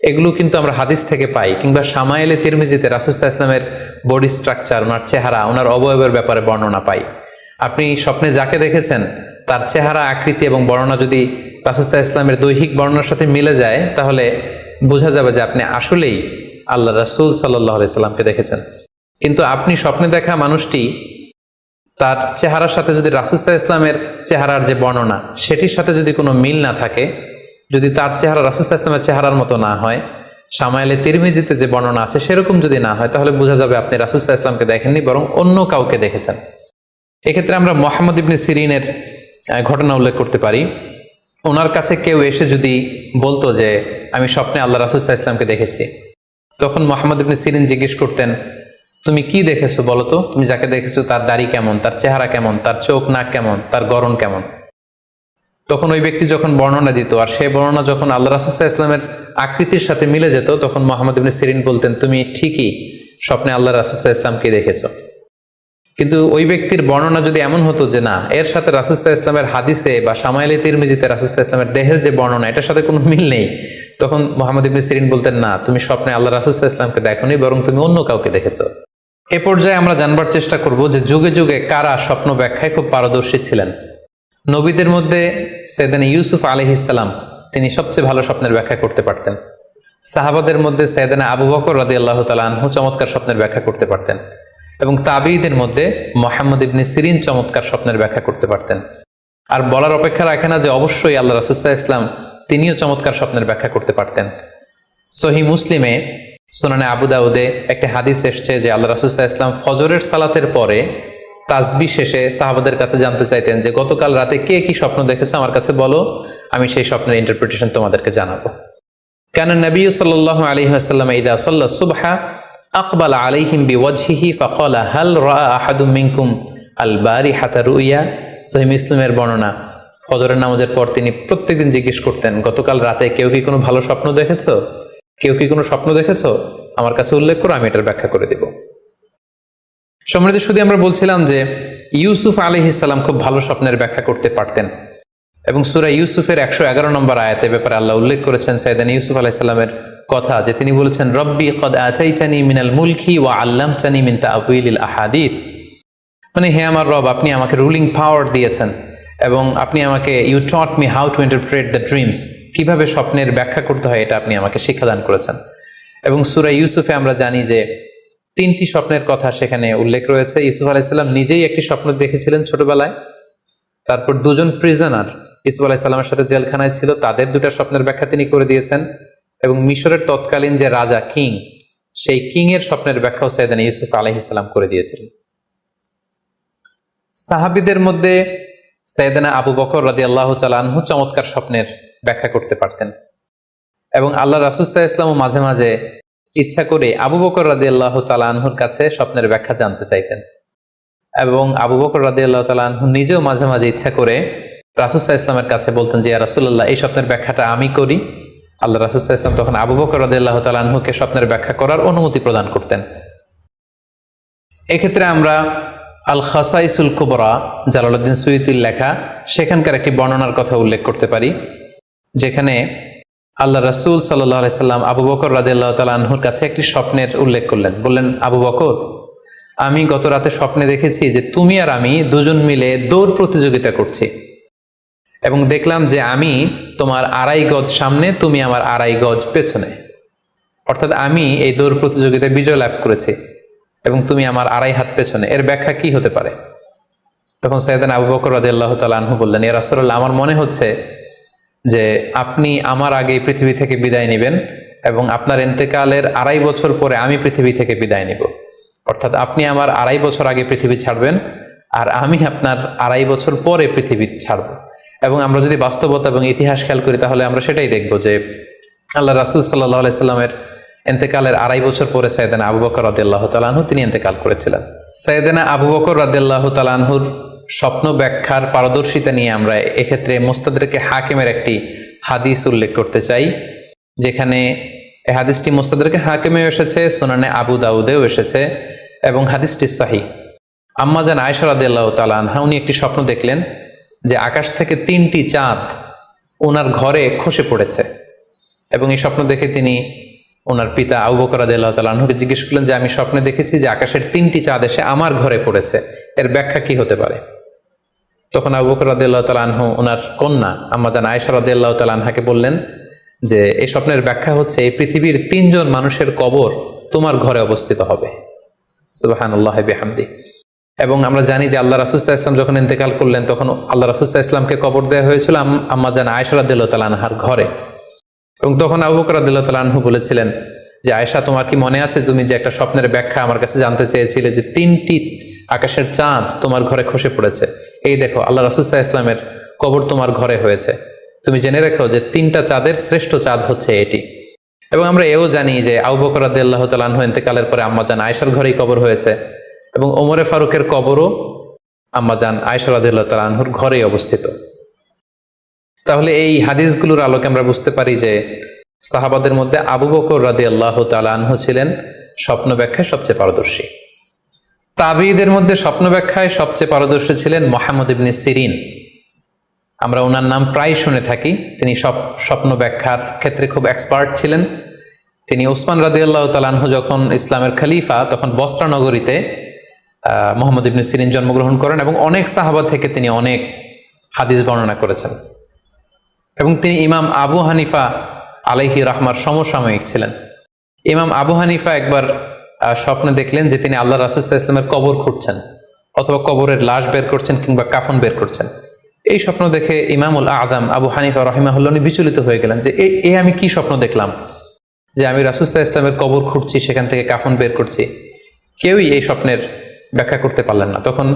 এগুলো কিন্তু আমরা হাদিস থেকে পাই, কিংবা শামায়েলে তিরমিজিতে রাসূল সাল্লাল্লাহু আলাইহি ওয়াসাল্লামের বডি স্ট্রাকচার, ওনার চেহারা, ওনার অবয়বের ব্যাপারে বর্ণনা পাই। আপনি স্বপ্নে যাকে দেখেছেন তার চেহারা, আকৃতি এবং বর্ণনা যদি রাসূল সাল্লাল্লাহু আলাইহি ওয়াসাল্লামের দৈহিক বর্ণনার সাথে মিলে যায়, তাহলে বোঝা যাবে যে আপনি আসলেই আল্লাহ রাসূল সাল্লাল্লাহু আলাইহি ওয়াসাল্লামকে দেখেছেন। কিন্তু আপনি স্বপ্নে দেখা মানুষটি, তার চেহারার সাথে যদি রাসূল সাল্লাল্লাহু আলাইহি ওয়াসাল্লামের চেহারার যে বর্ণনা সেটির সাথে যদি কোনো মিল না থাকে, যদি তার চেহারা রাসূল সাল্লাল্লাহু আলাইহি ওয়াসাল্লামের চেহারার মতো না হয়, শামায়েলে তিরমিজিতে যে বর্ণনা আছে সেরকম যদি না হয়, তাহলে বোঝা যাবে আপনি রাসূল সাল্লাল্লাহু আলাইহি ওয়াসাল্লামকে দেখেননি, বরং অন্য কাউকে দেখেছেন। এক্ষেত্রে আমরা মুহাম্মদ ইবনে সিরিনের ঘটনা উল্লেখ করতে পারি। ওনার কাছে কেউ এসে যদি বলতো যে আমি স্বপ্নে আল্লাহ রাসূল সাল্লাল্লাহু আলাইহি ওয়াসাল্লামকে দেখেছি, তখন মুহাম্মদ ইবনে সিরিন জিজ্ঞেস করতেন, তুমি কি দেখেছো বলো তো? তুমি যাকে দেখেছো তার দাড়ি কেমন, তার চেহারা কেমন, তার চোখ নাক কেমন, তার গড়ন কেমন? তখন ওই ব্যক্তি যখন বর্ণনা দিত, আর সেই বর্ণনা যখন আল্লাহ রাসূল সাল্লাল্লাহু আলাইহি ওয়াসাল্লামের আকৃতির সাথে মিলে যেত, তখন মুহাম্মদ ইবনে সিরিন বলতেন, তুমি ঠিকই স্বপ্নে আল্লাহ রাসূল সাল্লাল্লাহু আলাইহি ওয়াসাল্লামকে দেখেছো। কিন্তু ওই ব্যক্তির বর্ণনা যদি এমন হতো যে না, এর সাথে রাসূল সাল্লাল্লাহু আলাইহি ওয়াসাল্লামের হাদিসে বা শামায়েলে তিরমিজিতে রাসূল সাল্লাল্লাহু আলাইহি ওয়াসাল্লামের দেহের যে বর্ণনা, এটার সাথে কোনো মিল নেই, তখন মুহাম্মদ ইবনে সিরিন বলতেন, না, তুমি স্বপ্নে আল্লাহ রাসূল সাল্লাল্লাহু আলাইহি ওয়াসাল্লামকে দেখোনি, বরং তুমি অন্য কাউকে দেখেছো। এ পর্যায়ে আমরা জানবার চেষ্টা করব যে যুগে যুগে কারা স্বপ্ন ব্যাখ্যায় খুব পারদর্শী ছিলেন। নবীদের মধ্যে সাইয়েদনা ইউসুফ আলাইহিস সালাম, তিনি সবচেয়ে ভালো স্বপ্নের ব্যাখ্যা করতে পারতেন। সাহাবাদের মধ্যে সাইয়েদনা আবু বকর রাদিয়াল্লাহু তাআলা আনহু চমৎকার স্বপ্নের ব্যাখ্যা করতে পারতেন, এবং তাবিঈদের মধ্যে মুহাম্মদ ইবনে সিরিন চমৎকার স্বপ্নের ব্যাখ্যা করতে পারতেন। আর বলার অপেক্ষা রাখে না যে অবশ্যই আল্লাহ রাসূল সাল্লাল্লাহু আলাইহি ওয়াসাল্লাম তিনিও চমৎকার স্বপ্নের ব্যাখ্যা করতে পারতেন। সহিহ মুসলিমে, সুনানে আবু দাউদে একটি হাদিস এসছে যে আল্লাহ রাসূল সাল্লাল্লাহু আলাইহি ওয়াসাল্লাম ফজরের সালাতের পরে তাসবিহ শেষে সাহাবাদের কাছে জানতে চাইতেন যে গতকাল রাতে কে কি স্বপ্ন দেখেছো আমার কাছে বলো, আমি সেই স্বপ্নের ইন্টারপ্রিটেশন তোমাদেরকে জানাবো। কানা নবী সাল্লাল্লাহু আলাইহি ওয়াসাল্লাম ইযা সাল্লা সুবহা আকবালা আলাইহিম বিওয়াজহিহি ফাকালা হাল রাআ আহাদুম মিনকুম আল বারিহাতা রুইয়া। সহিহ মুসলিমের বর্ণনা, ফজরের নামাজের পর তিনি প্রত্যেকদিন জিজ্ঞেস করতেন, গতকাল রাতে কেউ কি কোনো ভালো স্বপ্ন দেখেছো? কেউ কি কোনো স্বপ্ন দেখেছো? আমার কাছে উল্লেখ করো, আমি এটার ব্যাখ্যা করে দিব। সম্মানিত শুধু আমরা বলছিলাম যে ইউসুফ আলাইহিস সালাম খুব ভালো স্বপ্নের ব্যাখ্যা করতে পারতেন, এবং সূরা ইউসুফের 111 নম্বর আয়াতে ব্যাপারে আল্লাহ উল্লেখ করেছেন সাইয়েদনা ইউসুফ আলাইহিস সালামের কথা, যে তিনি বলেছেন, রব্বি কদ আতাইতানি মিনাল মুলকি ওয়া আল্লামতানি মিন তা'ওয়িলিল আহাদিস। মানে হে আমার রব, আপনি আমাকে রুলিং পাওয়ার দিয়েছেন, এবং আপনি আমাকে you taught me how to interpret the dreams, কিভাবে স্বপ্নের ব্যাখ্যা করতে হয় এটা আপনি আমাকে শিক্ষাদান করেছেন। এবং সূরা ইউসুফে আমরা জানি যে 3টি স্বপ্নের কথা সেখানে উল্লেখ রয়েছে। ইউসুফ আলাইহিস সালাম নিজেই একটি স্বপ্ন দেখেছিলেন ছোটবেলায়, তারপর 2জন প্রিজনার ইউসুফ আলাইহিস সালামের সাথে জেলখানায় ছিল, তাদের 2টা স্বপ্নের ব্যাখ্যা তিনি করে দিয়েছেন, এবং মিশরের তৎকালীন যে রাজা কিং, সেই কিং এর স্বপ্নের ব্যাখ্যাও সাইয়েদনা ইউসুফ আলাইহিস সালাম করে দিয়েছিলেন। সাহাবীদের মধ্যে সাইয়েদনা আবু বকর রাদিয়াল্লাহু তাআলা আনহু চমৎকার স্বপ্নের ব্যাখ্যা করতে পারতেন, এবং আল্লাহ রাসূল সাল্লাল্লাহু আলাইহি ওয়াসাল্লাম মাঝে মাঝে ইচ্ছা করে আবু বকর রাদিয়াল্লাহু তাআলা আনহুর কাছে স্বপ্নের ব্যাখ্যা জানতে চাইতেন, এবং আবু বকর রাদিয়াল্লাহু তাআলা আনহু নিজেও মাঝে মাঝে ইচ্ছা করে রাসূল সাল্লাল্লাহু আলাইহি ওয়াসাল্লামের কাছে বলতেন যে ইয়া রাসূলুল্লাহ, এই স্বপ্নের ব্যাখ্যাটা আমি করি। আল্লাহ রাসূল সাল্লাল্লাহু আলাইহি ওয়াসাল্লাম তখন আবু বকর রাদিয়াল্লাহু তাআলা আনহুকে স্বপ্নের ব্যাখ্যা করার অনুমতি প্রদান করতেন। এক্ষেত্রে আমরা আল খাসাইসুল কুবরা, জালালউদ্দিন সুয়ুতির লেখা, সেখানকার একটি বর্ণনার কথা উল্লেখ করতে পারি, যেখানে আল্লাহ রাসূল সাল্লাল্লাহু আলাইহি সাল্লাম আবু বকর রাদিয়াল্লাহু তাআলা আনহুর কাছে একটি স্বপ্নের উল্লেখ করলেন। বললেন, আবু বকর, আমি গত রাতে স্বপ্নে দেখেছি যে তুমি আর আমি 2জন মিলে দৌড় প্রতিযোগিতা করছি, এবং দেখলাম যে আমি তোমার 2.5 গজ সামনে, তুমি আমার 2.5 গজ পেছনে, অর্থাৎ আমি এই দৌড় প্রতিযোগিতায় বিজয় লাভ করেছি এবং তুমি আমার 2.5 হাত পেছনে। এর ব্যাখ্যা কি হতে পারে? তখন সাইয়েদনা আবু বকর রাদিয়াল্লাহু তাআলা আনহু বললেন, ইয়া রাসূলুল্লাহ, আমার মনে হচ্ছে যে আপনি আমার আগে পৃথিবী থেকে বিদায় নেবেন, এবং আপনার ইন্তেকালের 2.5 বছর পরে আমি পৃথিবী থেকে বিদায় নিব, অর্থাৎ আপনি আমার 2.5 বছর আগে পৃথিবী ছাড়বেন, আর আমি আপনার 2.5 বছর পরে পৃথিবী ছাড়ব। এবং আমরা যদি বাস্তবতা এবং ইতিহাস খেয়াল করি, তাহলে আমরা সেটাই দেখব যে আল্লাহ রাসূল সাল্লাল্লাহু আলাইহি সাল্লামের ইন্তেকালের 2.5 বছর পরে সাইয়েদনা আবু বকর রাদিয়াল্লাহু তাআলা আনহু তিনি ইন্তেকাল করেছিলেন। সাইয়েদনা আবু বকর রাদিয়াল্লাহু তাআলা আনহুর স্বপ্ন ব্যাখ্যার পারদর্শিতা নিয়ে আমরা এক্ষেত্রে মুস্তাদরিকে হাকিমের একটি হাদিস উল্লেখ করতে চাই, যেখানে এই হাদিসটি মুস্তাদরিকে হাকিমেও এসেছে, সুনানে আবু দাউদেও এসেছে, এবং হাদিসটি সহিহ। আম্মা জান আয়েশা রাদিয়াল্লাহু তাআলা আনহা, উনি একটি স্বপ্ন দেখলেন যে আকাশ থেকে 3টি চাঁদ ওনার ঘরে খসে পড়েছে, এবং এই স্বপ্ন দেখে তিনি ওনার পিতা আবু বকর রাদিয়াল্লাহু তাআলা আনহুকে জিজ্ঞেস করলেন যে আমি স্বপ্নে দেখেছি যে আকাশের 3টি চাঁদ এসে আমার ঘরে পড়েছে, এর ব্যাখ্যা কি হতে পারে? তখন আবু বকর রাদিয়াল্লাহু তাআলা আনহু ওনার কন্যা আম্মা জান আয়েশা রাদিয়াল্লাহু তাআলা আনহাকে বললেন যে এই স্বপ্নের ব্যাখ্যা হচ্ছে এই পৃথিবীর 3 জন মানুষের কবর তোমার ঘরে অবস্থিত হবে। সুবহানাল্লাহি বিহামদি। এবং আমরা জানি যে আল্লাহ রাসূল সাল্লাল্লাহু আলাইহি ওয়াসাল্লাম যখন ইন্তেকাল করলেন তখন আল্লাহ রাসূল সাল্লাল্লাহু আলাইহি ওয়াসাল্লামকে কবর দেওয়া হয়েছিল আম্মা জান আয়েশা রাদিয়াল্লাহু তাআলা আনহার ঘরে। এবং তখন আবু বকর রাদিয়াল্লাহু তাআলা আনহু বলেছিলেন যে আয়েশা, তোমার কি মনে আছে তুমি যে একটা স্বপ্নের ব্যাখ্যা আমার কাছে জানতে চেয়েছিলে যে 3টি আকাশের চাঁদ তোমার ঘরে খসে পড়েছে, এই দেখো আল্লাহ রাসূল সাল্লাল্লাহু আলাইহি ওয়াসাল্লামের কবর তোমার ঘরে হয়েছে, তুমি জেনে রেখো যে 3টা চাঁদের শ্রেষ্ঠ চাঁদ হচ্ছে এটি। এবং আমরা এও জানি যে আবু বকর রাদিয়াল্লাহু তাআলা আনহু ইন্তেকালের পরে আম্মা জান আয়েশার ঘরেই কবর হয়েছে এবং ওমরে ফারুকের কবরও আম্মা জান আয়েশা রাদিয়াল্লাহু তাআলা আনহুর ঘরেই অবস্থিত। তাহলে এই হাদিসগুলোর আলোকে আমরা বুঝতে পারি যে সাহাবাদের মধ্যে আবু বকর রাদিয়াল্লাহু তাআলা আনহু ছিলেন স্বপ্ন ব্যাখ্যায় সবচেয়ে পারদর্শী। তাবিঈদের মধ্যে স্বপ্ন ব্যাখ্যায় সবচেয়ে পারদর্শী ছিলেন মুহাম্মদ ইবনে সিরিন। আমরা ওনার নাম প্রায় শুনে থাকি। তিনি স্বপ্ন ব্যাখ্যার ক্ষেত্রে খুব এক্সপার্ট ছিলেন। তিনি উসমান রাদিয়াল্লাহু তাআলা আনহু যখন ইসলামের খলিফা তখন বসরা নগরীতে মুহাম্মদ ইবনে সিরিন জন্মগ্রহণ করেন এবং অনেক সাহাবা থেকে তিনি অনেক হাদিস বর্ণনা করেছেন। এবং তিনি ইমাম আবু হানিফা আলাইহি রাহমার সমসাময়িক ছিলেন। ইমাম আবু হানিফা একবার স্বপ্নে দেখলেন যে তিনি আল্লাহ রাসূল সাল্লাল্লাহু আলাইহি ওয়াসাল্লামের কবর খুঁড়ছেন অথবা কবরের লাশ বের করছেন কিংবা কাফন বের করছেন। এই স্বপ্ন দেখে ইমামুল আযম আবু হানিফা রাহিমাহুল্লাহ বিচলিত হয়ে গেলেন যে আমি কি স্বপ্ন দেখলাম যে আমি রাসূল সাল্লাল্লাহু আলাইহি ওয়াসাল্লামের কবর খুঁড়ছি, সেখান থেকে কাফন বের করছি। কেউই এই স্বপ্নের ব্যাখ্যা করতে পারলেন না। তখন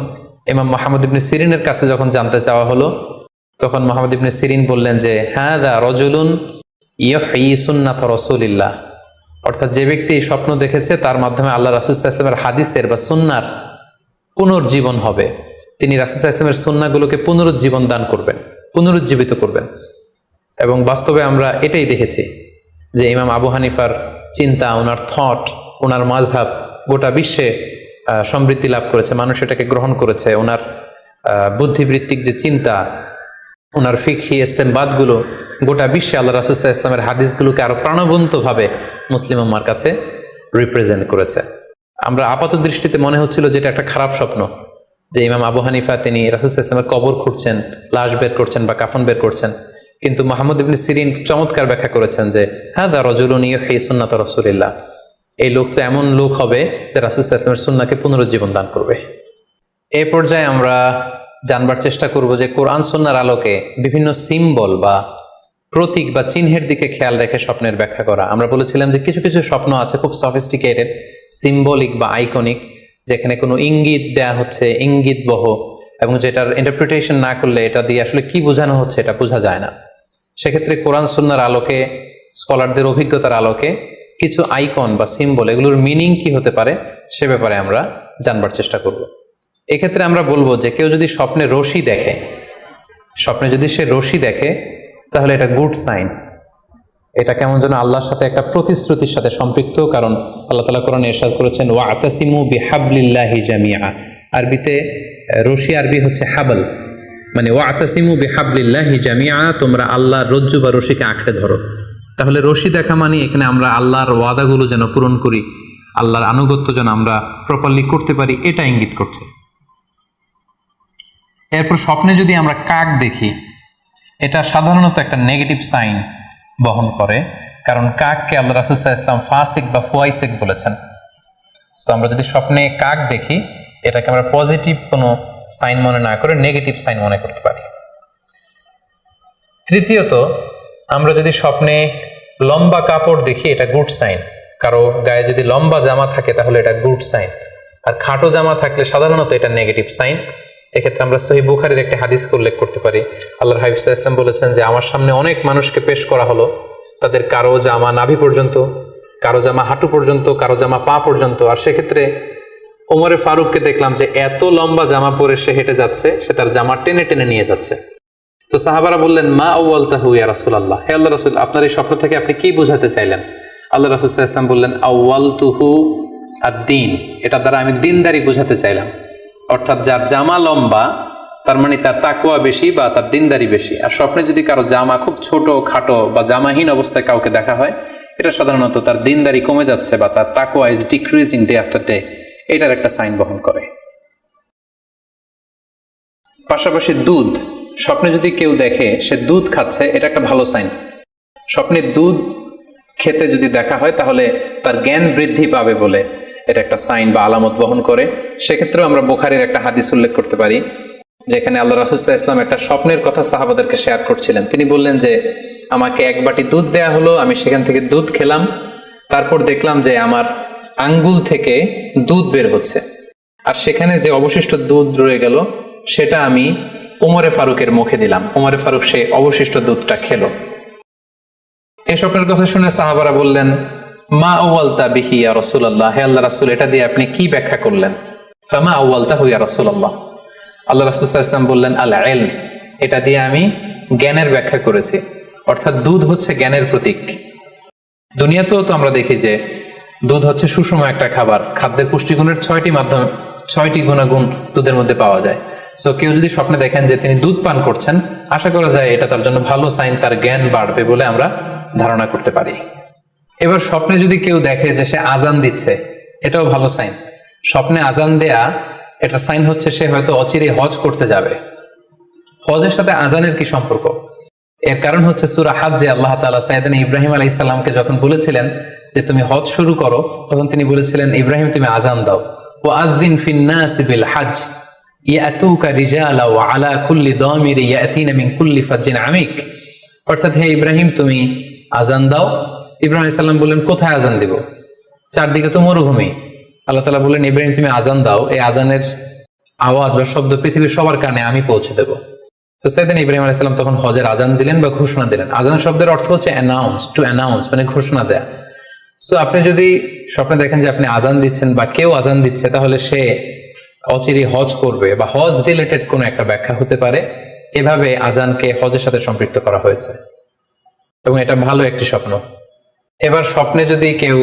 ইমাম মুহাম্মদ ইবনে সিরিনের কাছে যখন জানতে চাওয়া হলো তখন মুহাম্মদ ইবনে সিরিন বললেন যে হাযা রাজুলুন ইউহয়ি সুন্নাত রাসূলিল্লাহ, অর্থাৎ যে ব্যক্তি এই স্বপ্ন দেখেছে তার মাধ্যমে আল্লাহ রাসূল সাল্লাল্লাহু আলাইহি ওয়াসাল্লামের হাদিসের বা সুন্নাহর পুনর্জীবন হবে। তিনি রাসূল সাল্লাল্লাহু আলাইহি ওয়াসাল্লামের সুন্নাহগুলোকে পুনরুজ্জীবন দান করবেন, পুনরুজ্জীবিত করবেন। এবং বাস্তবে আমরা এটাই দেখেছি যে ইমাম আবু হানিফার চিন্তা, ওনার থট, ওনার মাযহাব গোটা বিশ্বে সমৃদ্ধি লাভ করেছে, মানুষ এটাকে গ্রহণ করেছে। ওনার বুদ্ধিবৃত্তিক যে চিন্তা, ওনার ফিকহি ইস্তেমবাদগুলো গোটা বিশ্বে আল্লাহ রাসূল সাল্লাল্লাহু আলাইহি ওয়াসাল্লামের হাদিসগুলোকে আরো প্রাণবন্তভাবে মুসলিম উম্মার কাছে রিপ্রেজেন্ট করেছে। আমরা আপাত দৃষ্টিতে মনে হচ্ছিল যে এটা একটা খারাপ স্বপ্ন, যে ইমাম আবু হানিফা তিনি রাসূল সাল্লাল্লাহু আলাইহি ওয়াসাল্লামের কবর খুঁড়ছেন, লাশ বের করছেন বা কাফন বের করছেন। কিন্তু মুহাম্মদ ইবনে সিরিন চমৎকার ব্যাখ্যা করেছেন যে হাযা রাজুলুন ইউহয়ি সুন্নাত রাসূলিল্লাহ, এই লোক তো এমন লোক হবে যে রাসূল সাল্লাল্লাহু আলাইহি ওয়াসাল্লামের সুন্নাহকে পুনরুজ্জীবন দান করবে। এই পর্যায়ে আমরা জানবার চেষ্টা করব যে কোরআন সুন্নাহর আলোকে বিভিন্ন সিম্বল বা প্রতীক বা চিহ্নের দিকে খেয়াল রেখে স্বপ্নের ব্যাখ্যা করা। আমরা বলেছিলাম যে কিছু কিছু স্বপ্ন আছে খুব সফিস্টিকেটেড, সিম্বলিক বা আইকনিক, যেখানে কোনো ইঙ্গিত দেয়া হচ্ছে, ইঙ্গিত বহ, এবং যেটার ইন্টারপ্রিটেশন না করলে এটা দিয়ে আসলে কি বোঝানো হচ্ছে এটা বোঝা যায় না। সেক্ষেত্রে কোরআন সুন্নাহর আলোকে, স্কলারদের অভিজ্ঞতার আলোকে কিছু আইকন বা সিম্বল, এগুলোর মিনিং কি হতে পারে সে ব্যাপারে আমরা জানবার চেষ্টা করব। এক্ষেত্রে আমরা বলবো যে কেউ যদি স্বপ্নে রশি দেখে, স্বপ্নে যদি সে রশি দেখে তাহলে এটা গুড সাইন। এটা কেমন যেন আল্লাহর সাথে একটা প্রতিশ্রুতির সাথে সম্পৃক্ত, কারণ আল্লাহ তাআলা কোরআনে ইরশাদ করেছেন ওয়াতাসিমু বিহাবলিল্লাহি জামিআ। আরবিতে রশি আরবি হচ্ছে হাবল, মানে ওয়াতাসিমু বিহাবলিল্লাহি জামিআ, তোমরা আল্লাহর রজ্জু বা রশিকে আঁকড়ে ধরো। তাহলে রশি দেখা মানে এখানে আমরা আল্লাহর ওয়াদাগুলো যেন পূরণ করি, আল্লাহর আনুগত্য যেন আমরা প্রপারলি করতে পারি, এটা ইঙ্গিত করছে। এরপর স্বপ্নে যদি আমরা কাক দেখি, এটা সাধারণত একটা নেগেটিভ সাইন বহন করে, কারণ কাককে আল্লাহ রাসূল সাল্লাল্লাহু আলাইহি ওয়াসাল্লাম ফাসিক বা ফুয়াইসিক বলেছেন। সো আমরা যদি স্বপ্নে কাক দেখি এটাকে আমরা পজিটিভ কোনো সাইন মনে না করে নেগেটিভ সাইন মনে করতে পারি। তৃতীয়ত, আমরা যদি স্বপ্নে লম্বা কাপড় দেখি এটা গুড সাইন। কারো গায়ে যদি লম্বা জামা থাকে তাহলে এটা গুড সাইন, আর খাটো জামা থাকলে সাধারণত এটা নেগেটিভ সাইন। এক্ষেত্রে আমরা সহিহ বুখারীর একটি হাদিসকে উল্লেখ করতে পারি। আল্লাহর হাবিব সাল্লাল্লাহু আলাইহি ওয়াসাল্লাম বলেছেন যে আমার সামনে অনেক মানুষকে পেশ করা হলো, তাদের কারো জামা নাভি পর্যন্ত, কারো জামা হাঁটু পর্যন্ত, কারো জামা পা পর্যন্ত। আর সেক্ষেত্রে ওমরে ফারুককে দেখলাম যে এত লম্বা জামা পরে সে হেঁটে যাচ্ছে, সে তার জামা টেনে টেনে নিয়ে যাচ্ছে। তো সাহাবারা বললেন মা আউয়ালতাহু ইয়া রাসূলুল্লাহ, হে আল্লাহর রাসূল, আপনার এই স্বপ্ন থেকে আপনি কি বোঝাতে চাইলেন? আল্লাহ রাসূল সাল্লাল্লাহু আলাইহি ওয়াসাল্লাম বললেন আউয়ালতুহু আদ-দীন, এটা দ্বারা আমি দিনদারি বোঝাতে চাইলাম। অর্থাৎ যার জামা লম্বা তার মানে তার তাকওয়া বেশি বা তার দিনদারি বেশি। আর স্বপ্নে যদি কারো জামা খুব ছোট খাটো বা জামাহীন অবস্থায় কাউকে দেখা হয়, এটা সাধারণত তার দিনদারি কমে যাচ্ছে বা তার তাকওয়া is decreasing day after day, এটার একটা সাইন বহন করে। পাশাপাশি দুধ, স্বপ্নে যদি কেউ দেখে সে দুধ খাচ্ছে, এটা একটা ভালো সাইন। স্বপ্নে দুধ খেতে যদি দেখা হয় তাহলে তার জ্ঞান বৃদ্ধি পাবে বলে এটা একটা সাইন বা আলামত বহন করে। সেক্ষেত্রেও আমরা বুখারীর একটা হাদিস উল্লেখ করতে পারি, যেখানে আল্লাহ রাসূল সাল্লাল্লাহু আলাইহি ওয়াসাল্লাম একটা স্বপ্নের কথা সাহাবাদেরকে শেয়ার করছিলেন। তিনি বললেন যে আমাকে এক বাটি দুধ দেয়া হলো, আমি সেখান থেকে দুধ খেলাম, তারপর দেখলাম যে আমার আঙ্গুল থেকে দুধ বের হচ্ছে, আর সেখানে যে অবশিষ্ট দুধ রয়ে গেল সেটা আমি ওমরে ফারুকের মুখে দিলাম। ওমরে ফারুক সে অবশিষ্ট দুধটা খেলো। এই স্বপ্নের কথা শুনে সাহাবারা বললেন, মা আউয়ালতা বিহি ইয়া রাসূলুল্লাহ, হে আল্লাহ রাসূল, এটা দিয়ে আপনি কি ব্যাখ্যা করলেন? ফামা আউয়ালতাহু ইয়া রাসূলুল্লাহ, আল্লাহ রাসূল সাল্লাল্লাহু আলাইহি ওয়াসাল্লাম বললেন, আল ইলম, এটা দিয়ে আমি জ্ঞানের ব্যাখ্যা করেছি। অর্থাৎ দুধ হচ্ছে জ্ঞানের প্রতীক। দুনিয়াতেও তো আমরা দেখি যে দুধ হচ্ছে সুষম একটা খাবার, খাদ্যের পুষ্টিগুণের 6টি গুণাগুণ দুধের মধ্যে পাওয়া যায়। সো কেউ যদি স্বপ্নে দেখেন যে তিনি দুধ পান করছেন, আশা করা যায় এটা তার জন্য ভালো সাইন, তার জ্ঞান বাড়বে বলে আমরা ধারণা করতে পারি। এবার স্বপ্নে যদি কেউ দেখে যে সে আজান দিচ্ছে, এটাও ভালো সাইন। স্বপ্নে আজান দেয়া এটা সাইন হচ্ছে সে হয়তো অচিরে হজ করতে যাবে। হজের সাথে আজানের কি সম্পর্ক? এর কারণ হচ্ছে সূরা হজ্জে আল্লাহ তাআলা সাইয়েদনা ইব্রাহিম আলাইহিস সালামকে যখন বলেছিলেন যে তুমি হজ শুরু করো, তখন তিনি বলেছিলেন, ইব্রাহিম তুমি আজান দাও, ওয়াআযিন ফিন নাসি বিল হজ ইয়াতুকা রিজালা ওয়া আলা কুল্লি দামির ইয়াতিনা মিন কুল্লি ফাজ্জিন আমিক। অর্থাৎ হে ইব্রাহিম তুমি আজান দাও। ইব্রাহিম আলাইহিস সালাম বললেন, কোথায় আজান দিব? চারদিকে তো মরুভূমি। আল্লাহ তাআলা বললেন, ইব্রাহিম তুমি আজান দাও, এই আজানের আওয়াজ বা শব্দ পৃথিবীর সবার কানে আমি পৌঁছে দেব। তো সাইয়েদনা ইব্রাহিম আলাইহিস সালাম তখন হজের আজান দিলেন বা ঘোষণা দিলেন। আজান শব্দের অর্থ হচ্ছে অ্যানাউন্স, টু অ্যানাউন্স, মানে ঘোষণা দেয়া। সো আপনি যদি স্বপ্নে দেখেন যে আপনি আজান দিচ্ছেন বা কেউ আজান দিচ্ছে, তাহলে সে অচিরে হজ করবে বা হজ রিলেটেড কোনো একটা ব্যাখ্যা হতে পারে। এভাবে আজানকে হজের সাথে সম্পৃক্ত করা হয়েছে এবং এটা ভালো একটি স্বপ্ন। এবার স্বপ্নে যদি কেউ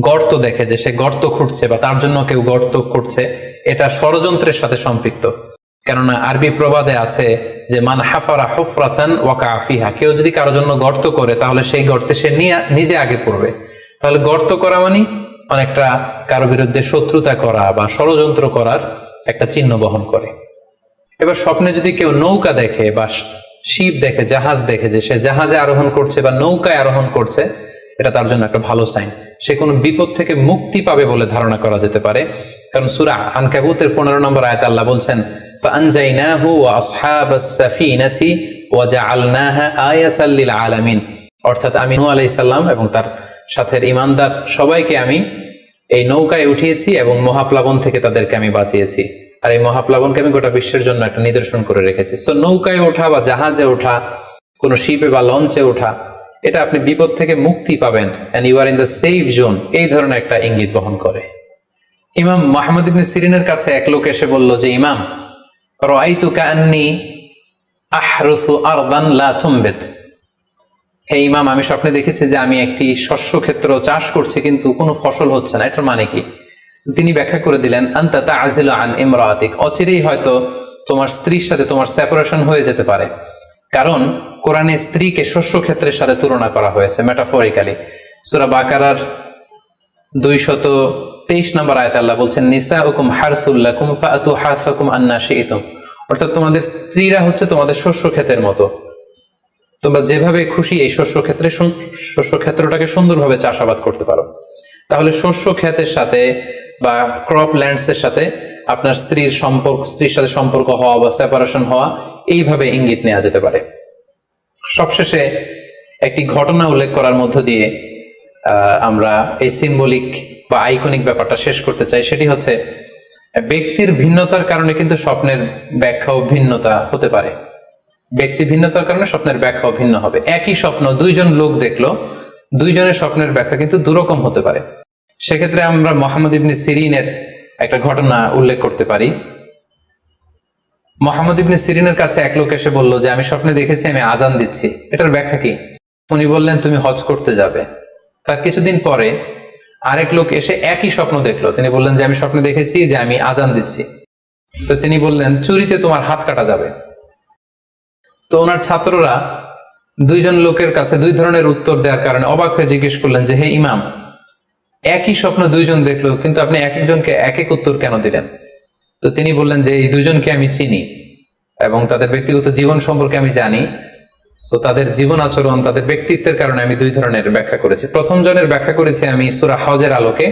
গর্ত দেখে যে সে গর্ত খুঁড়ছে বা তার জন্য কেউ গর্ত করছে, এটা ষড়যন্ত্রের সাথে সম্পৃক্ত। কেননা আরবি প্রবাদে আছে যে মান হাফারা হুফরাতান ওয়াকা ফিহা, কেউ যদি কারোর জন্য গর্ত করে তাহলে সেই গর্তে সে নিজে আগে পড়বে। তাহলে গর্ত করা মানে অনেকটা কারো বিরুদ্ধে শত্রুতা করা বা ষড়যন্ত্র করার একটা চিহ্ন বহন করে। এবার স্বপ্নে যদি কেউ নৌকা দেখে বা শিপ দেখে, জাহাজ দেখে যে সে জাহাজে আরোহণ করছে বা নৌকায় আরোহণ করছে, এটা তার জন্য একটা ভালো সাইন। সে কোনো বিপদ থেকে মুক্তি পাবে বলে ধারণা করা যেতে পারে। কারণ সূরা আনকাবুতের 15 নম্বর আয়াতে আল্লাহ বলছেন, ফাআনজাইনাহু ওয়া আসহাবাস সাফিনাতি ওয়া জাআলনাহা আয়াতাল লিল আলামিন। অর্থাৎ আমি নূহ আলাইহিস সালাম এবং তার সাথে ঈমানদার সবাইকে আমি এই নৌকায় উঠিয়েছি এবং মহাপ্লাবন থেকে তাদেরকে আমি বাঁচিয়েছি। আর এই মহাপ্লাবনকে আমি গোটা বিশ্বের জন্য একটা নিদর্শন করে রেখেছি। সো নৌকায় ওঠা বা জাহাজে ওঠা, কোনো শিপে বা লঞ্চে ওঠা, এটা আপনি বিপদ থেকে মুক্তি পাবেন, and you are in the safe zone, এই ধরনের একটা ইঙ্গিত বহন করে। ইমাম মুহাম্মদ ইবনে সিরিনের কাছে এক লোক এসে বলল যে, ইমাম, রাআইতু কাআন্নী আহরুসু আরদান লা তুমবিত। হে ইমাম, আমি স্বপ্নে দেখেছি যে আমি একটি শস্য ক্ষেত্র চাষ করছি কিন্তু কোনো ফসল হচ্ছে না, এটার মানে কি? তিনি ব্যাখ্যা করে দিলেন, আনতা তা'জিলু আন ইমরাতিক, অচিরেই হয়তো তোমার স্ত্রীর সাথে তোমার সেপারেশন হয়ে যেতে পারে। কারণ কোরআনে স্ত্রীকে শস্য ক্ষেত্রের সাথে তুলনা করা হয়েছে মেটাফরিক্যালি। সূরা বাকারার 223 নম্বর আয়াতে আল্লাহ বলছেন, নিসাউকুম হারসুল লাকুম ফাআতু হারসাকুম আন্না শি'তুম। অর্থাৎ তোমাদের স্ত্রীরা হচ্ছে তোমাদের শস্য ক্ষেতের মতো, তোমরা যেভাবে খুশি এই শস্য ক্ষেত্রটাকে সুন্দরভাবে চাষাবাদ করতে পারো। তাহলে শস্য ক্ষেতের সাথে বা ক্রপ ল্যান্ডস এর সাথে আপনার স্ত্রীর সাথে সম্পর্ক হওয়া বা সেপারেশন হওয়া, এইভাবে ইঙ্গিত নেওয়া যেতে পারে। সবশেষে একটি ঘটনা উল্লেখ করার মধ্য দিয়ে আমরা এই সিম্বলিক বা আইকনিক ব্যাপারটা শেষ করতে চাই। সেটি হচ্ছে, ব্যক্তির ভিন্নতার কারণে কিন্তু স্বপ্নের ব্যাখ্যাও ভিন্নতা হতে পারে। ব্যক্তি ভিন্নতার কারণে স্বপ্নের ব্যাখ্যাও ভিন্ন হবে। একই স্বপ্ন দুইজন লোক দেখলো, দুইজনের স্বপ্নের ব্যাখ্যা কিন্তু দুরকম হতে পারে। সেক্ষেত্রে আমরা মুহাম্মদ ইবনে সিরিনের একটা ঘটনা উল্লেখ করতে পারি। মুহাম্মদ ইবনে সিরিনের কাছে এক লোক এসে বলল যে, আমি স্বপ্নে দেখেছি আমি আজান দিচ্ছি, এটার ব্যাখ্যা কি? উনি বললেন, তুমি হজ করতে যাবে। তার কিছুদিন পরে আরেক লোক এসে একই স্বপ্ন দেখলো, তিনি বললেন যে, আমি স্বপ্নে দেখেছি যে আমি আজান দিচ্ছি। তো তিনি বললেন, চুরিতে তোমার হাত কাটা যাবে। তো ওনার ছাত্ররা দুইজন লোকের কাছে দুই ধরনের উত্তর দেওয়ার কারণে অবাক হয়ে জিজ্ঞেস করলেন যে, হে ইমাম, একই স্বপ্ন দুইজন দেখলো, কিন্তু আপনি এক একজনকে এক এক উত্তর কেন দিলেন? তো তিনি বললেন যে, এই দুইজনকে আমি চিনি এবং তাদের ব্যক্তিগত জীবন সম্পর্কে আমি জানি। সো তাদের জীবন আচরণ, তাদের ব্যক্তিত্বের কারণে আমি দুই ধরনের ব্যাখ্যা করেছি। প্রথম জনের ব্যাখ্যা করেছি আমি সূরা হজের আলোকে,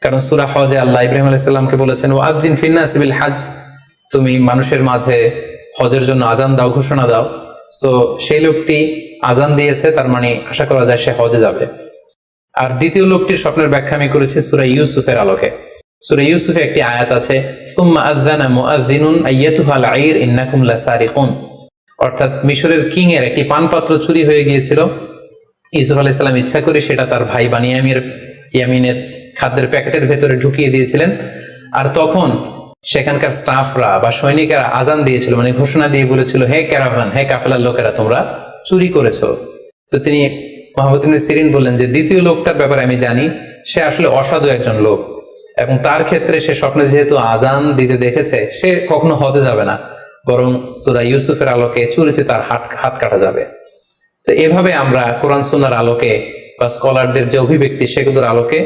কারণ সূরা হজে আল্লাহ ইব্রাহিম আলাইহিস সালামকে বলেছেন, ওয়াযিন ফিন্নাসি বিল হজ, তুমি মানুষের মাঝে হজের জন্য আজান দাও, ঘোষণা দাও। সো সেই লোকটি আজান দিয়েছে, তার মানে আশা করা যায় সে হজে যাবে। আর দ্বিতীয় লোকটির স্বপ্নের ব্যাখ্যা আমি করেছি সূরা ইউসুফের আলোকে। সূরা ইউসুফে একটি আয়াত আছে, সুম্মা আযানা মুআযযিনুন আইয়াতুহাল আইর ইন্নাকুম লাসারিকুন, অর্থাৎ মিশরের কিং এর একটি পানপাত্র চুরি হয়ে গিয়েছিল। ইউসুফ আলাইহিস সালাম ইচ্ছা করে সেটা তার ভাই ইয়ামিনের খাদ্যের প্যাকেটের ভেতরে ঢুকিয়ে দিয়েছিলেন। আর তখন সেখানকার স্টাফরা বা সৈনিকেরা আজান দিয়েছিল, মানে ঘোষণা দিয়ে বলেছিল, হে ক্যারাভান, হে কাফেলার লোকেরা, তোমরা চুরি করেছো। তো তিনি মুহাম্মদ ইবনে সিরিন বললেন যে, দ্বিতীয় লোকটার ব্যাপারে আমি জানি, সে আসলে অসাধু একজন লোক, এবং তার ক্ষেত্রে সে স্বপ্নে যেহেতু আজান দিতে দেখেছে, সে কখনো হজে যাবে না, বরং সূরা ইউসুফের আলোকে চুরিতে তার হাত কাটা যাবে। তো এভাবে আমরা কোরআন সুন্নাহর আলোকে বা স্কলারদের যে অভিব্যক্তি, সেগুলোর আলোকে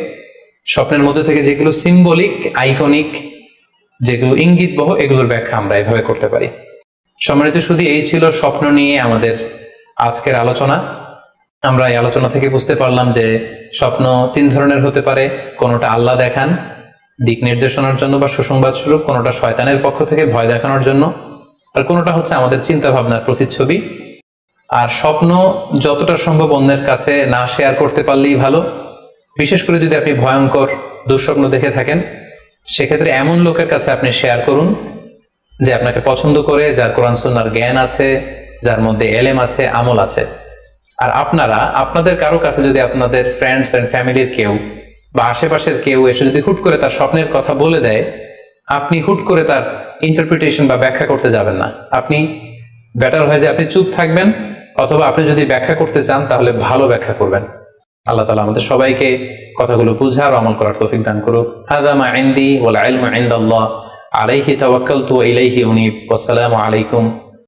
স্বপ্নের মধ্যে থেকে যেগুলো সিম্বলিক, আইকনিক, যেগুলো ইঙ্গিত বহ, এগুলোর ব্যাখ্যা আমরা এভাবে করতে পারি। সম্মানিত শুধু এই ছিল স্বপ্ন নিয়ে আমাদের আজকের আলোচনা। আমরা এই আলোচনা থেকে বুঝতে পারলাম যে স্বপ্ন তিন ধরনের হতে পারে। কোনোটা আল্লাহ দেখান দিক নির্দেশনার জন্য বা সুসংবাদ স্বরূপ, কোনোটা শয়তানের পক্ষ থেকে ভয় দেখানোর জন্য, আর কোনোটা হচ্ছে আমাদের চিন্তা ভাবনার প্রতিচ্ছবি। আর স্বপ্ন যতটা সম্ভব অন্যের কাছে না শেয়ার করতে পারলেই ভালো। বিশেষ করে যদি আপনি ভয়ঙ্কর দুঃস্বপ্ন দেখে থাকেন, সেক্ষেত্রে এমন লোকের কাছে আপনি শেয়ার করুন যে আপনাকে পছন্দ করে, যার কোরআন সুন্নাহর জ্ঞান আছে, যার মধ্যে এলেম আছে, আমল আছে। আর আপনাদের কারো কাছে যদি আপনাদের ফ্রেন্ডস এন্ড ফ্যামিলির কেউ বা আশেপাশের কেউ এসে যদি হুট করে তার স্বপ্নের কথা বলে দেয়, আপনি হুট করে তার ইন্টারপ্রিটেশন বা ব্যাখ্যা করতে যাবেন না। আপনি বেটার হয় যে আপনি চুপ থাকবেন, অথবা আপনি যদি ব্যাখ্যা করতে চান তাহলে ভালো ব্যাখ্যা করবেন। আল্লাহ তাআলা আমাদের সবাইকে কথাগুলো বুঝার ও আমল করার তৌফিক দান করুক। হাযা মা ইনদি ওয়াল ইলমু ইনদাল্লাহ, আলাইহি তাওয়াক্কালতু ওয়া ইলাইহি উনীব। ওয়াসসালামু আলাইকুম